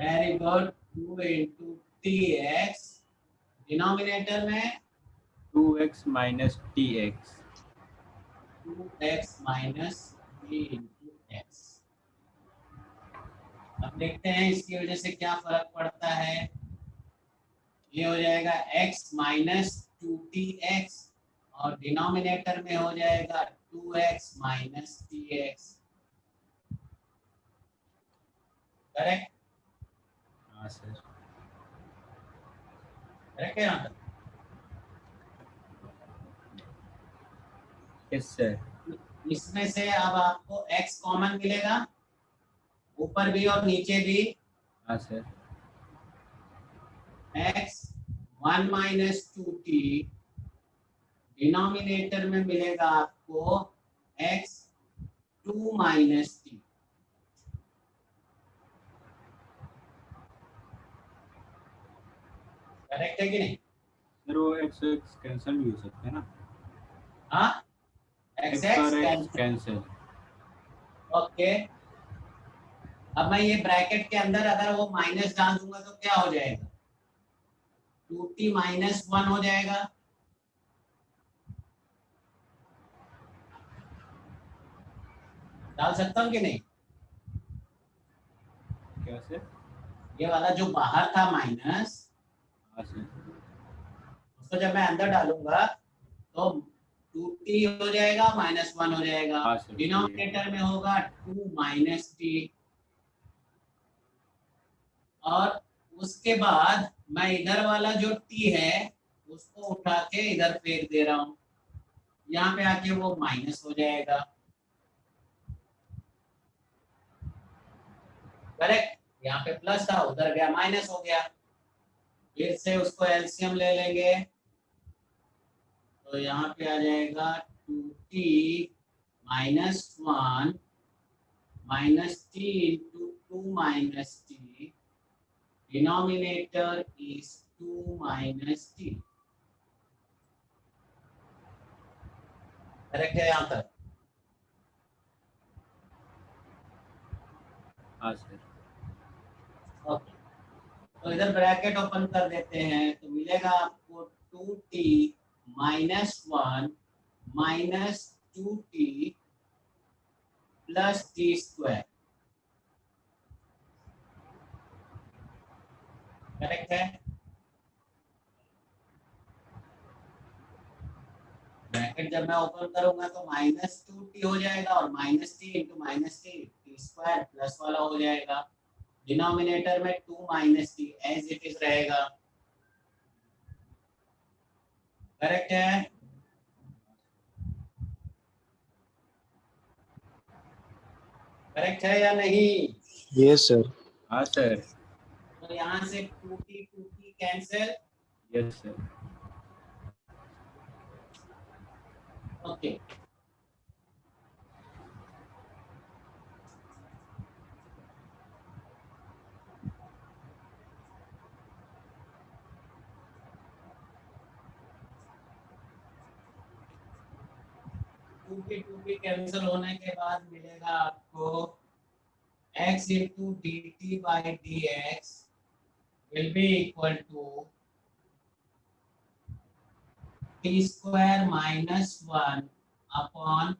S1: Very good, 2 into tx। Denominator में
S2: 2x minus tx।
S1: 2x minus 3 into x। अब देखते हैं इसकी वजह से क्या फर्क पड़ता है। ये हो जाएगा x माइनस 2tx और डिनोमिनेटर में हो जाएगा 2x माइनस tx। करेक्ट?
S2: हाँ सर।
S1: करेक्ट है यहाँ तक?
S2: Yes sir.
S1: इसमें से अब आपको x कॉमन मिलेगा, ऊपर भी और नीचे भी।
S2: हाँ sir.
S1: x 1 minus 2t, denominator में मिलेगा आपको x 2 माइनस t। करेक्ट है कि नहीं?
S2: सर वो x कैंसिल भी हो सकते हैं ना।
S1: हाँ, एक्स
S2: x और
S1: एक्स
S2: x कैंसिल।
S1: ओके, अब मैं ये ब्रैकेट के अंदर अगर वो माइनस डाल दूंगा तो क्या हो जाएगा, 2t माइनस 1 हो जाएगा। डाल सकता हूँ कि नहीं?
S2: क्या सर?
S1: ये वाला जो बाहर था माइनस,
S2: हाँ सर।
S1: उसको जब मैं अंदर डालूंगा तो 2t हो जाएगा, माइनस 1 हो जाएगा।
S2: हाँ सर।
S1: डिनोमिनेटर में होगा 2 माइनस t, और उसके बाद मैं इधर वाला जो t है उसको उठा के इधर फेंक दे रहा हूँ, यहाँ पे आके वो माइनस हो जाएगा। करेक्ट, यहाँ पे प्लस था उधर गया माइनस हो गया। फिर से उसको एलसीएम ले लेंगे तो यहाँ पे आ जाएगा 2t minus 1 minus t into 2 minus t, denominator is 2 minus t। Correct है यहाँ तक?
S2: हाँ सर।
S1: ओके, तो इधर ब्रैकेट ओपन कर देते हैं तो मिलेगा आपको 2t minus 1 minus 2t plus t square. Correct है? ब्रैकेट जब मैं ओपन करूंगा तो माइनस 2t हो जाएगा और minus t into minus t square plus वाला हो जाएगा। डिनोमिनेटर में 2 minus t as it is रहेगा। करेक्ट है? करेक्ट है या नहीं?
S5: Yes sir.
S2: हाँ सर।
S1: तो यहाँ से 2t cancel.
S2: Yes sir.
S1: Okay, two p cancel होने के बाद मिलेगा आपको x into d t by d x will be equal to t square minus 1 upon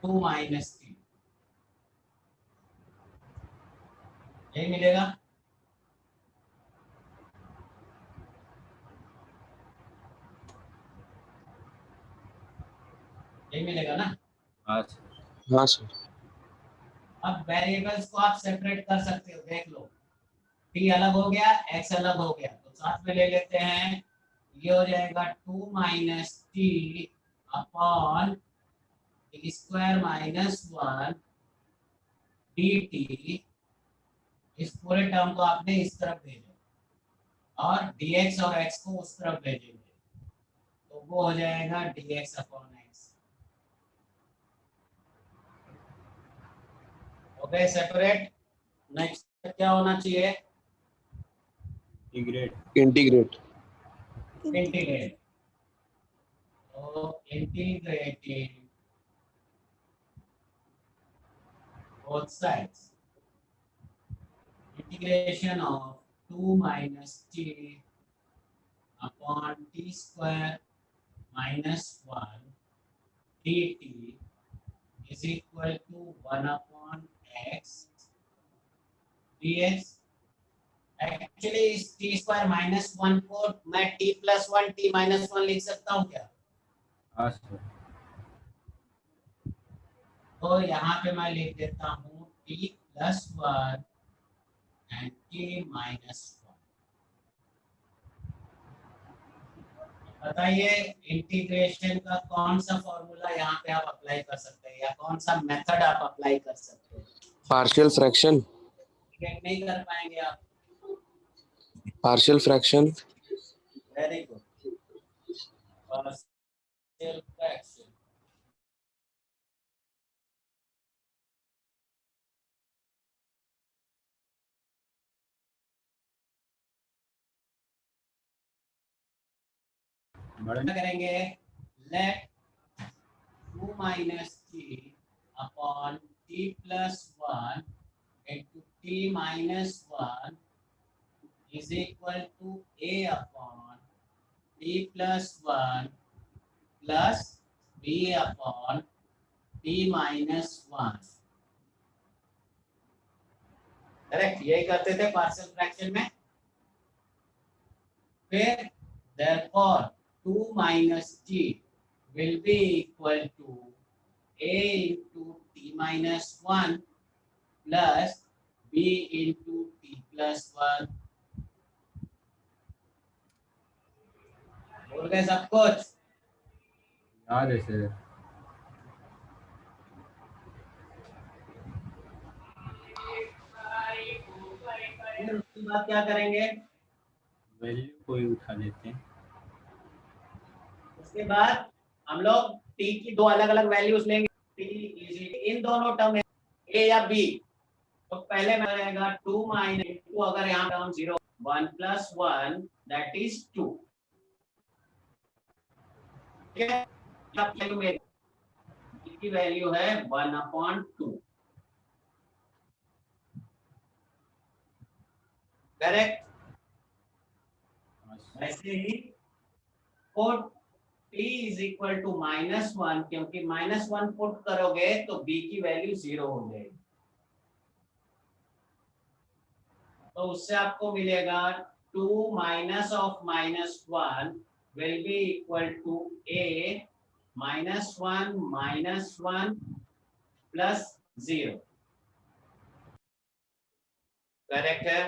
S1: 2 minus t. यही मिलेगा। यही मिलेगा ना?
S2: हाँ सर।
S5: हाँ सर।
S1: अब वेरिएबल्स को आप सेपरेट कर सकते हो, देख लो, t अलग हो गया, x अलग हो गया, तो साथ में ले लेते हैं। ये हो जाएगा 2 minus T upon T square minus 1 D T. इस पूरे टर्म को आपने इस तरफ भेजा और dx और x को उस तरफ भेजेंगे, तो वो हो जाएगा dx अपॉन x। हो गए सेपरेट। नेक्स्ट क्या होना चाहिए?
S2: इंटीग्रेट।
S5: इंटीग्रेट।
S1: इंटीग्रेट। तो integrating both sides, integration of 2 minus t upon t square minus 1 dt is equal to 1 upon x dx। Actually इस t स्क्वायर माइनस 1 को मैं t प्लस 1 t माइनस 1 लिख सकता हूँ क्या?
S2: हाँ सर।
S1: तो यहाँ पे मैं लिख देता हूँ t plus 1 and t minus 1। बताइए इंटीग्रेशन का कौन सा फॉर्मूला यहाँ पे आप अप्लाई कर सकते हैं या कौन सा मेथड आप अप्लाई कर सकते हैं?
S5: Partial fraction.
S1: इंटीग्रेट नहीं कर पाएंगे आप।
S5: Partial fraction.
S1: Very good, partial fraction.
S2: बड़ा
S1: क्या करेंगे? let 2 minus t upon t plus 1 into t minus 1 is equal to a upon t plus 1 plus b upon t minus 1. Correct, यही करते थे पार्शियल फ्रैक्शन में. फिर therefore 2 minus t will be equal to a into t minus 1 plus b into t plus 1. बोल गए सब कुछ?
S2: याद है सर.
S1: फिर उसके बाद क्या करेंगे?
S2: वैल्यू कोई उठा लेते हैं.
S1: उसके बाद हम लोग t की दो अलग अलग वैल्यूज लेंगे. t इन दोनों टर्म a या b, तो पहले में रहेगा 2 माइनस 2, अगर यहाँ टर्म 0, 1 प्लस 1 दैट इज 2. ठीक है, वैल्यू में की वैल्यू है 1/2. करेक्ट. वैसे ही put t is equal to -1, क्योंकि -1 पुट करोगे तो b की वैल्यू 0 हो जाएगी. तो उससे आपको मिलेगा 2 minus of -1 will be equal to a -1 plus 0. Correct है?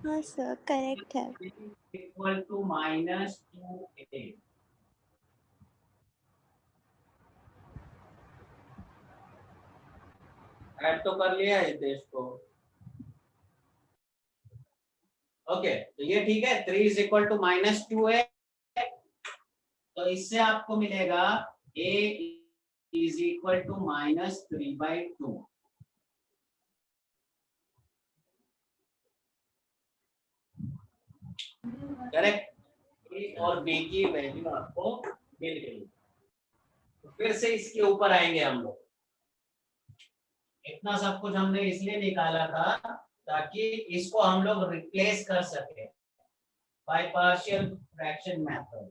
S4: हाँ सर, करेक्ट है.
S1: Equal to -2a. ऐड तो कर लिया है देश को. ओके, तो ये ठीक है. 3 इज इक्वल टू -2a. तो इससे आपको मिलेगा a is equal to -3/2. Correct. a और b की वैल्यू आपको मिल गई. तो फिर से इसके ऊपर आएंगे हम लोग. इतना सब कुछ हमने इसलिए निकाला था ताकि इसको हम लोग रिप्लेस कर सके बाय पार्शियल फ्रैक्शन मेथड.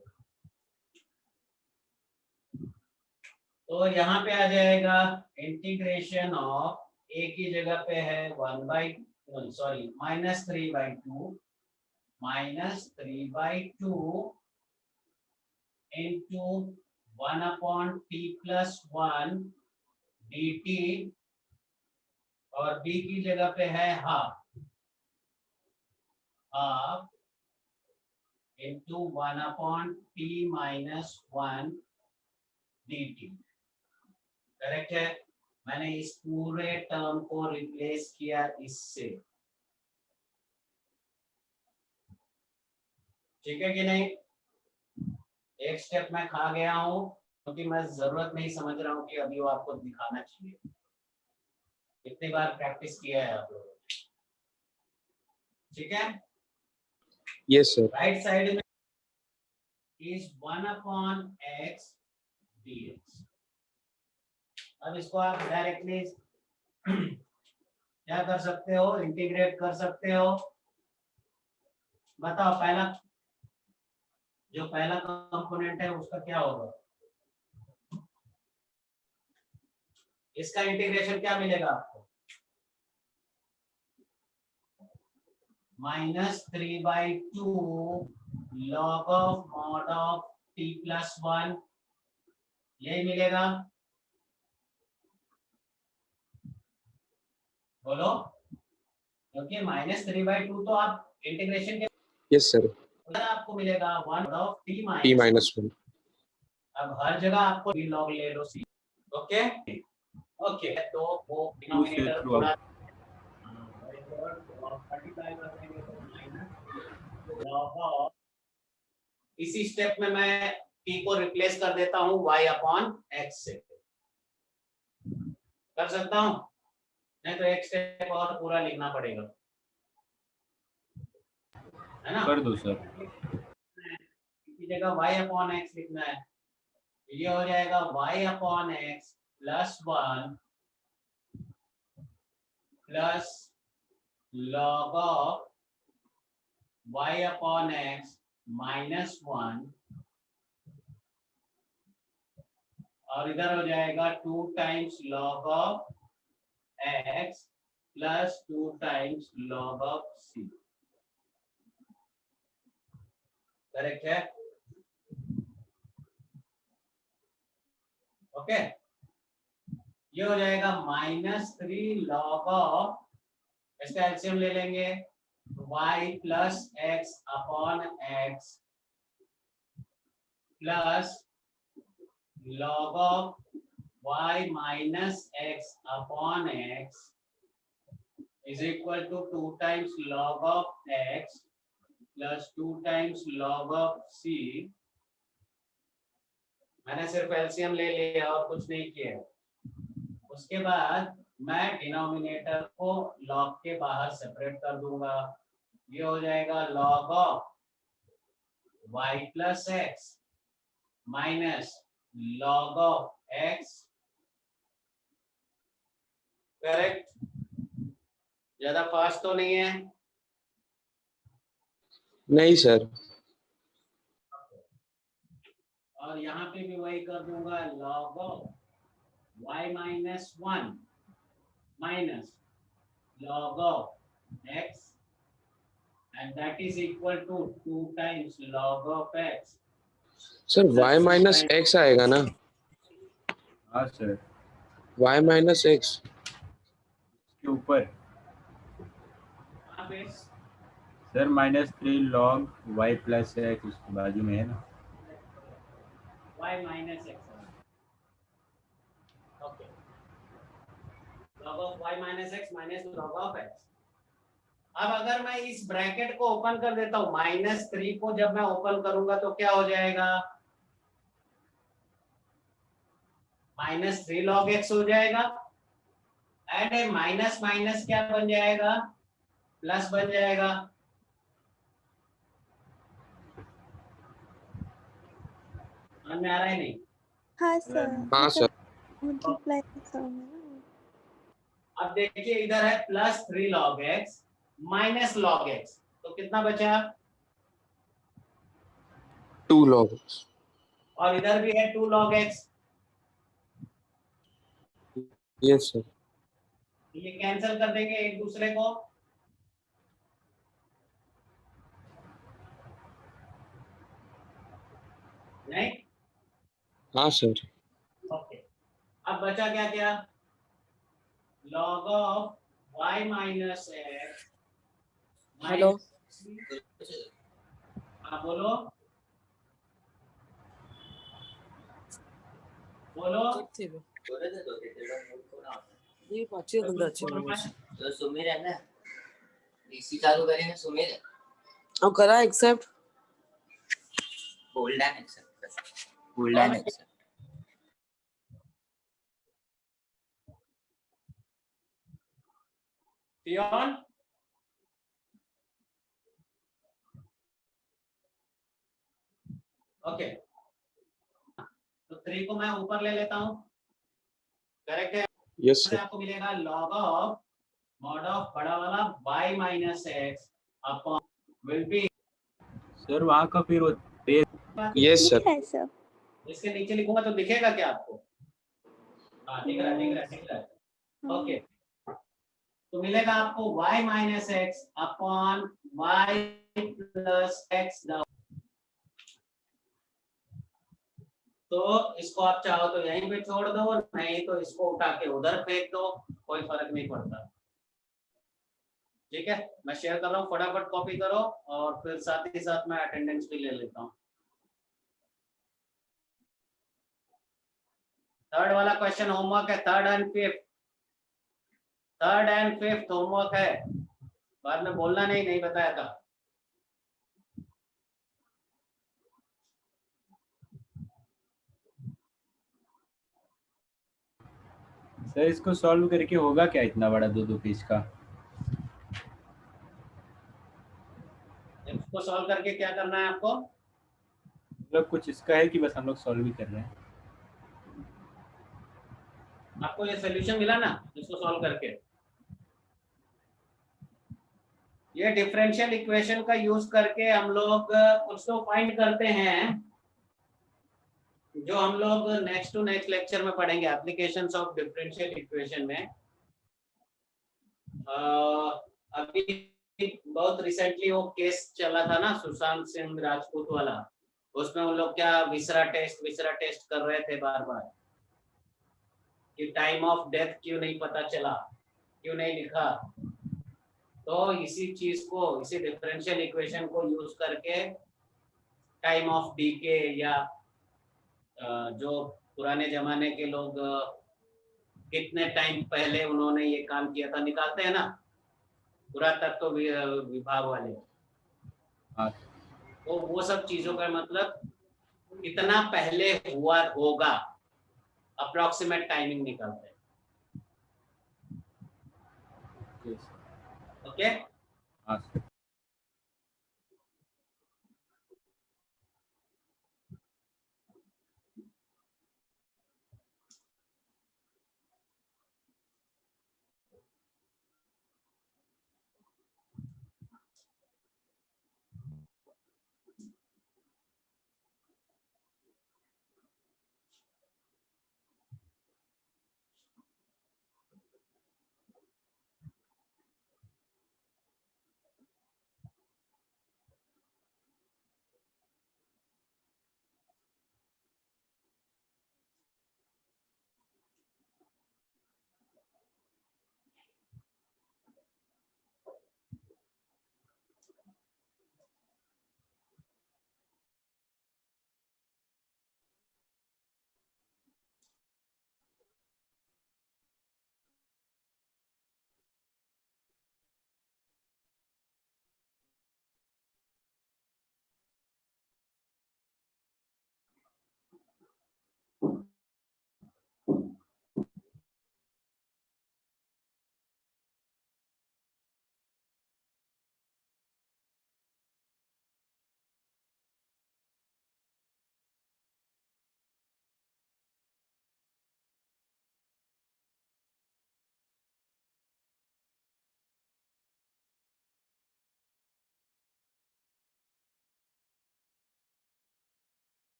S1: तो यहाँ पे आ जाएगा इंटीग्रेशन ऑफ a की जगह पे है -3/2 into 1/t+1 dt, और b की जगह पे है half into 1/t-1 dt. Correct है? मैंने इस पूरे टर्म को रिप्लेस किया इससे. ठीक है कि नहीं? एक स्टेप मैं खा गया हूं क्योंकि मैं जरूरत नहीं समझ रहा हूं कि अभी वो आपको दिखाना चाहिए. कितनी बार प्रैक्टिस किया है आप लोगों ने? ठीक है.
S5: Yes sir.
S1: राइट साइड में इज 1/x dx. अब इसको आप डायरेक्टली क्या कर सकते हो? इंटीग्रेट कर सकते हो. बताओ, पहला कंपोनेंट है उसका क्या होगा? इसका इंटीग्रेशन क्या मिलेगा आपको? -3/2 log of mod of t+1, यही मिलेगा. बोलो, क्योंकि -3/2 तो आप इंटीग्रेशन के
S5: यस सर.
S1: आपको मिलेगा 1 ऑफ
S5: t-1.
S1: अब हर जगह आपको भी log ले लो सी. Okay okay. तो वो डिनोमिनेटर थोड़ा मल्टीप्लाई कर देंगे तो log ऑफ, इसी स्टेप में मैं t को रिप्लेस कर देता हूं y/x से. कर सकता हूं? नहीं तो एक स्टेप और पूरा लिखना पड़ेगा, है ना?
S2: कर दो सर.
S1: की जगह y अपॉन एक्स लिखना है, ये हो जाएगा y upon x plus 1 plus log of y upon x minus 1, और इधर हो जाएगा 2 times log of x plus 2 times log of c। Correct है? ओके, ये हो जाएगा -3 log ऑफ, इसका एलसीएम ले लेंगे, y plus x upon x plus log of y minus x upon x is equal to 2 times log of x plus 2 times log of c। मैंने सिर्फ LCM ले लिया और कुछ नहीं किया। उसके बाद मैं डिनोमिनेटर को log के बाहर सेपरेट कर दूंगा, ये हो जाएगा log of y plus x minus log of x। Correct? ज्यादा फास्ट तो नहीं है?
S5: नहीं सर।
S1: और यहाँ पे भी वही कर दूंगा, log of y minus 1 minus log of x and that is equal to 2 times log of x।
S5: Sir y minus x आएगा ना?
S2: हाँ सर,
S5: y माइनस एक्स
S2: के ऊपर
S1: यहाँ पे
S2: sir -3 log y plus x उसके बाजू में है ना।
S1: y minus x, okay, log of y minus x minus log of x। अब अगर मैं इस ब्रैकेट को ओपन कर देता हूँ, -3 को जब मैं ओपन करूंगा तो क्या हो जाएगा? -3 log x हो जाएगा, एंड माइनस माइनस क्या बन जाएगा? प्लस बन जाएगा। समझ में आ रहा है नहीं?
S4: हाँ सर,
S5: हाँ सर।
S4: मल्टीप्लाई
S1: अब देखिए इधर है +3 log x minus log x, तो कितना बचा?
S5: 2 log।
S1: और इधर भी है 2 log x,
S5: यस सर।
S1: ये कैंसिल कर देंगे एक दूसरे को, नहीं?
S5: हाँ सर।
S1: ओके, अब बचा क्या क्या? log of y minus x.
S7: Hello.
S1: हाँ बोलो बोलो।
S7: ये पाची बंदा अच्छे लोग
S8: तो सुमीर है ना, डीसी चालू करेंगे सुमीर।
S7: अब करा accept,
S8: hold and accept, hold and accept.
S1: Beyond okay, तो 3 को मैं ऊपर ले लेता हूं, करेक्ट है?
S5: Yes sir.
S1: आपको मिलेगा log ऑफ मॉड ऑफ बड़ा वाला y minus x upon will be,
S2: sir वहाँ का फिर वो
S5: यस सर।
S4: है सर।
S1: इसके नीचे लिखूंगा तो दिखेगा क्या आपको? हाँ दिख रहा है, दिख रहा है, दिख रहा है। ओके, तो मिलेगा आपको y minus x upon y plus x. तो इसको आप चाहो तो यहीं पे छोड़ दो, नहीं तो इसको उठा के उधर फेंक दो, कोई फर्क नहीं पड़ता। ठीक है, मैं शेयर कर रहा हूँ, फटाफट कॉपी करो और फिर साथ ही साथ मैं अटेंडेंस भी ले लेता हूँ। थर्ड वाला क्वेश्चन होमवर्क है, थर्ड एंड फिफ्थ होमवर्क है, बाद में बोलना नहीं बताया था।
S2: सर इसको सॉल्व करके होगा क्या इतना बड़ा 2-2 पेज का?
S1: इसको सॉल्व करके क्या करना है आपको?
S2: मतलब कुछ इसका है कि बस हम लोग सॉल्व ही कर रहे हैं?
S1: आपको ये सोल्यूशन मिला ना इसको सॉल्व करके, ये डिफरेंशियल इक्वेशन का यूज करके हम लोग कुछ तो फाइंड करते हैं जो हम लोग नेक्स्ट टू नेक्स्ट लेक्चर में पढ़ेंगे, एप्लीकेशंस ऑफ डिफरेंशियल इक्वेशन में। अभी बहुत रिसेंटली वो केस चला था ना सुशांत सिंह राजपूत वाला, उसमें उन लोग क्या विसरा टेस्ट कर रहे थे बार बार कि टाइम ऑफ डेथ क्यों नहीं पता चला, क्यों नहीं लिखा। तो इसी चीज को, इसी डिफरेंशियल इक्वेशन को यूज करके टाइम ऑफ डीके या जो पुराने जमाने के लोग कितने टाइम पहले उन्होंने ये काम किया था निकालते हैं ना, पुरातत्व विभाग वाले।
S2: हाँ
S1: तो वो सब चीजों का मतलब कितना पहले हुआ होगा, अप्रोक्सीमेट टाइमिंग निकालते हैं। ओके
S2: हाँ सर।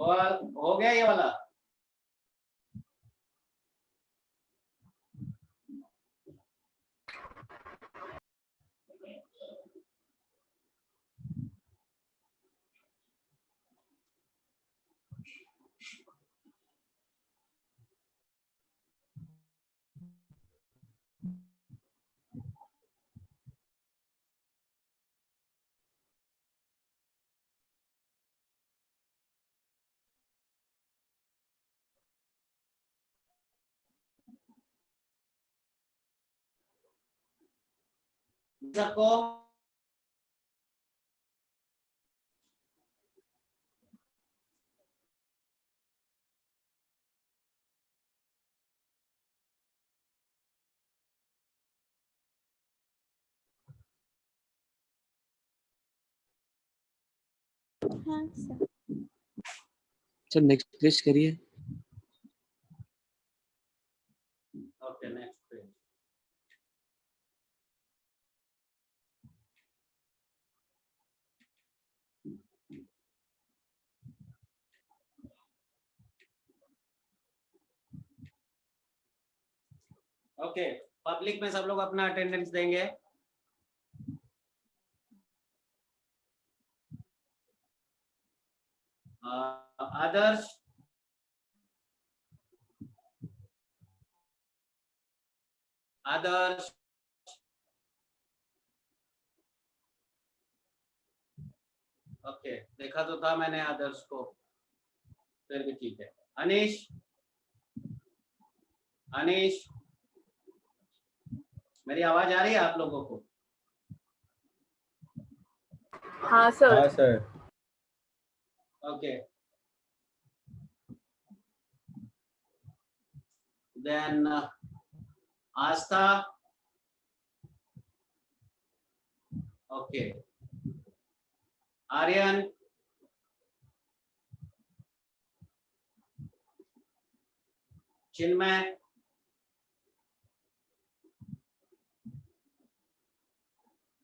S1: और हो गया ये वाला। सबको
S4: हाँ सर।
S5: सर नेक्स्ट पेज करिए।
S1: Okay next page. Okay public में सब लोग अपना अटेंडेंस देंगे। आदर्श, आदर्श, ओके देखा तो था मैंने आदर्श को, फिर भी ठीक है। अनीश, अनीश मेरी आवाज आ रही है आप लोगों को?
S6: हाँ सर।
S2: हाँ सर।
S1: ओके देन आस्था, ओके, आर्यन, चिन्मय,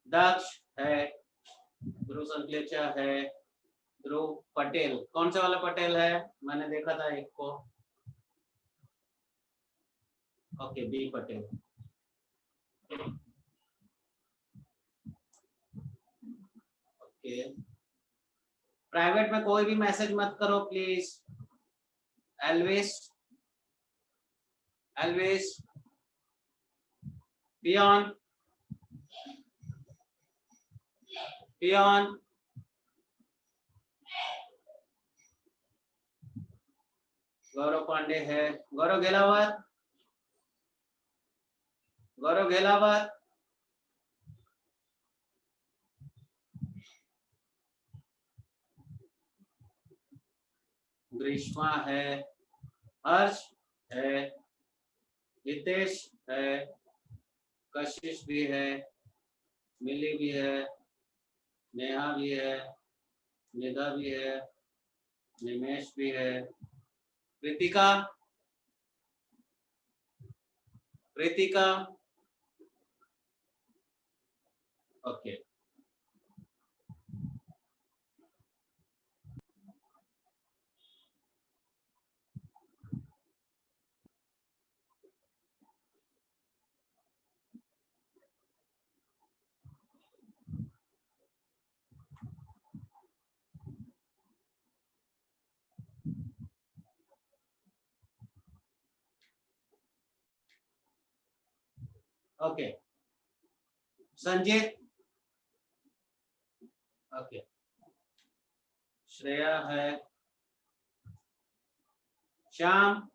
S1: दक्ष है, ध्रुव संकलेचा है, ध्रुव पटेल, कौन सा वाला पटेल है? मैंने देखा था एक को। Okay, B Patel. Okay, private में कोई भी मैसेज मत करो प्लीज। एल्विस, एल्विस, पियन, पियन, गौरव पांडे है, गौरव गेलावत, गौरव गेलावत, ग्रीष्मा है, हर्ष है, हितेश है, कशिश भी है, मिली भी है, नेहा भी है, निधा भी है, निमेश भी है, Pritika, Pritika, okay, okay, Sanjeet, okay, Shreya है, श्याम,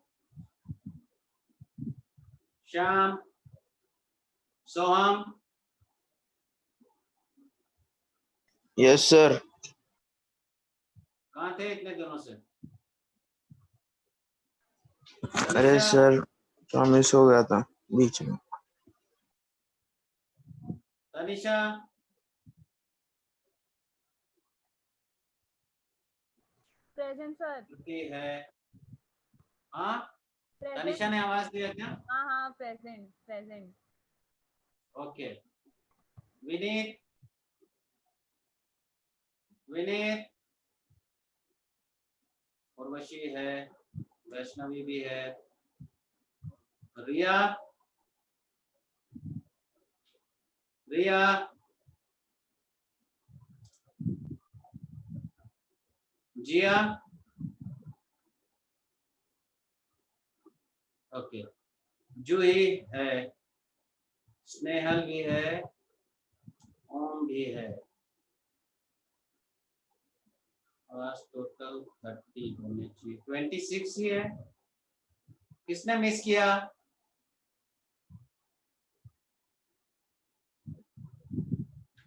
S1: श्याम, सोहम,
S9: यस सर।
S1: कहाँ थे इतने दिनों से?
S9: अरे सर प्रॉमिस हो गया था बीच में।
S1: Tanisha,
S6: present sir.
S1: है, हाँ,
S6: प्रेजेंट।
S1: तनिषा ने आवाज दिया क्या?
S6: हाँ हाँ, present present.
S1: Okay, Vineet, Vineet, Urvashi है, वैष्णवी भी है, रिया, रिया, जिया, ओके, जूही है, स्नेहल भी है, ओम भी है। आज टोटल 30 होने चाहिए, 26 ही है। किसने मिस किया?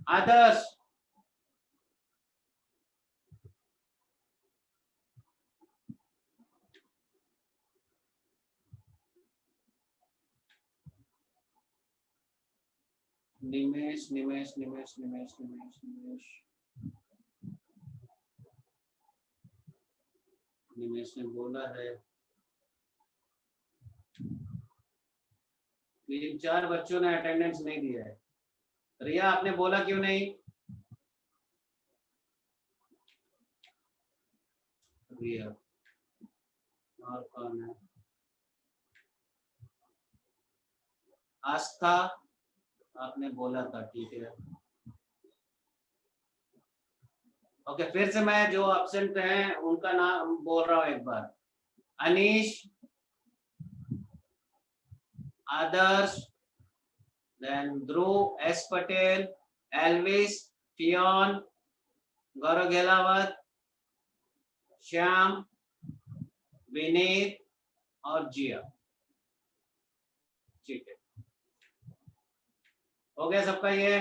S1: आदर्श, निमेश, निमेश, निमेश, निमेश, निमेश, निमेश, निमेश ने बोला है। 3-4 बच्चों ने अटेंडेंस नहीं दिया है। रिया, आपने बोला क्यों नहीं? रिया, और कौन है? आस्था, आपने बोला था, ठीक है। ओके, फिर से मैं जो एब्सेंट हैं उनका नाम बोल रहा हूँ एक बार। अनीश, आदर्श, देन ध्रुव, एस पटेल, एल्विस, फियोन, गौरव गेलावत, श्याम, विनीत और जिया। ठीक है, हो गया सबका ये?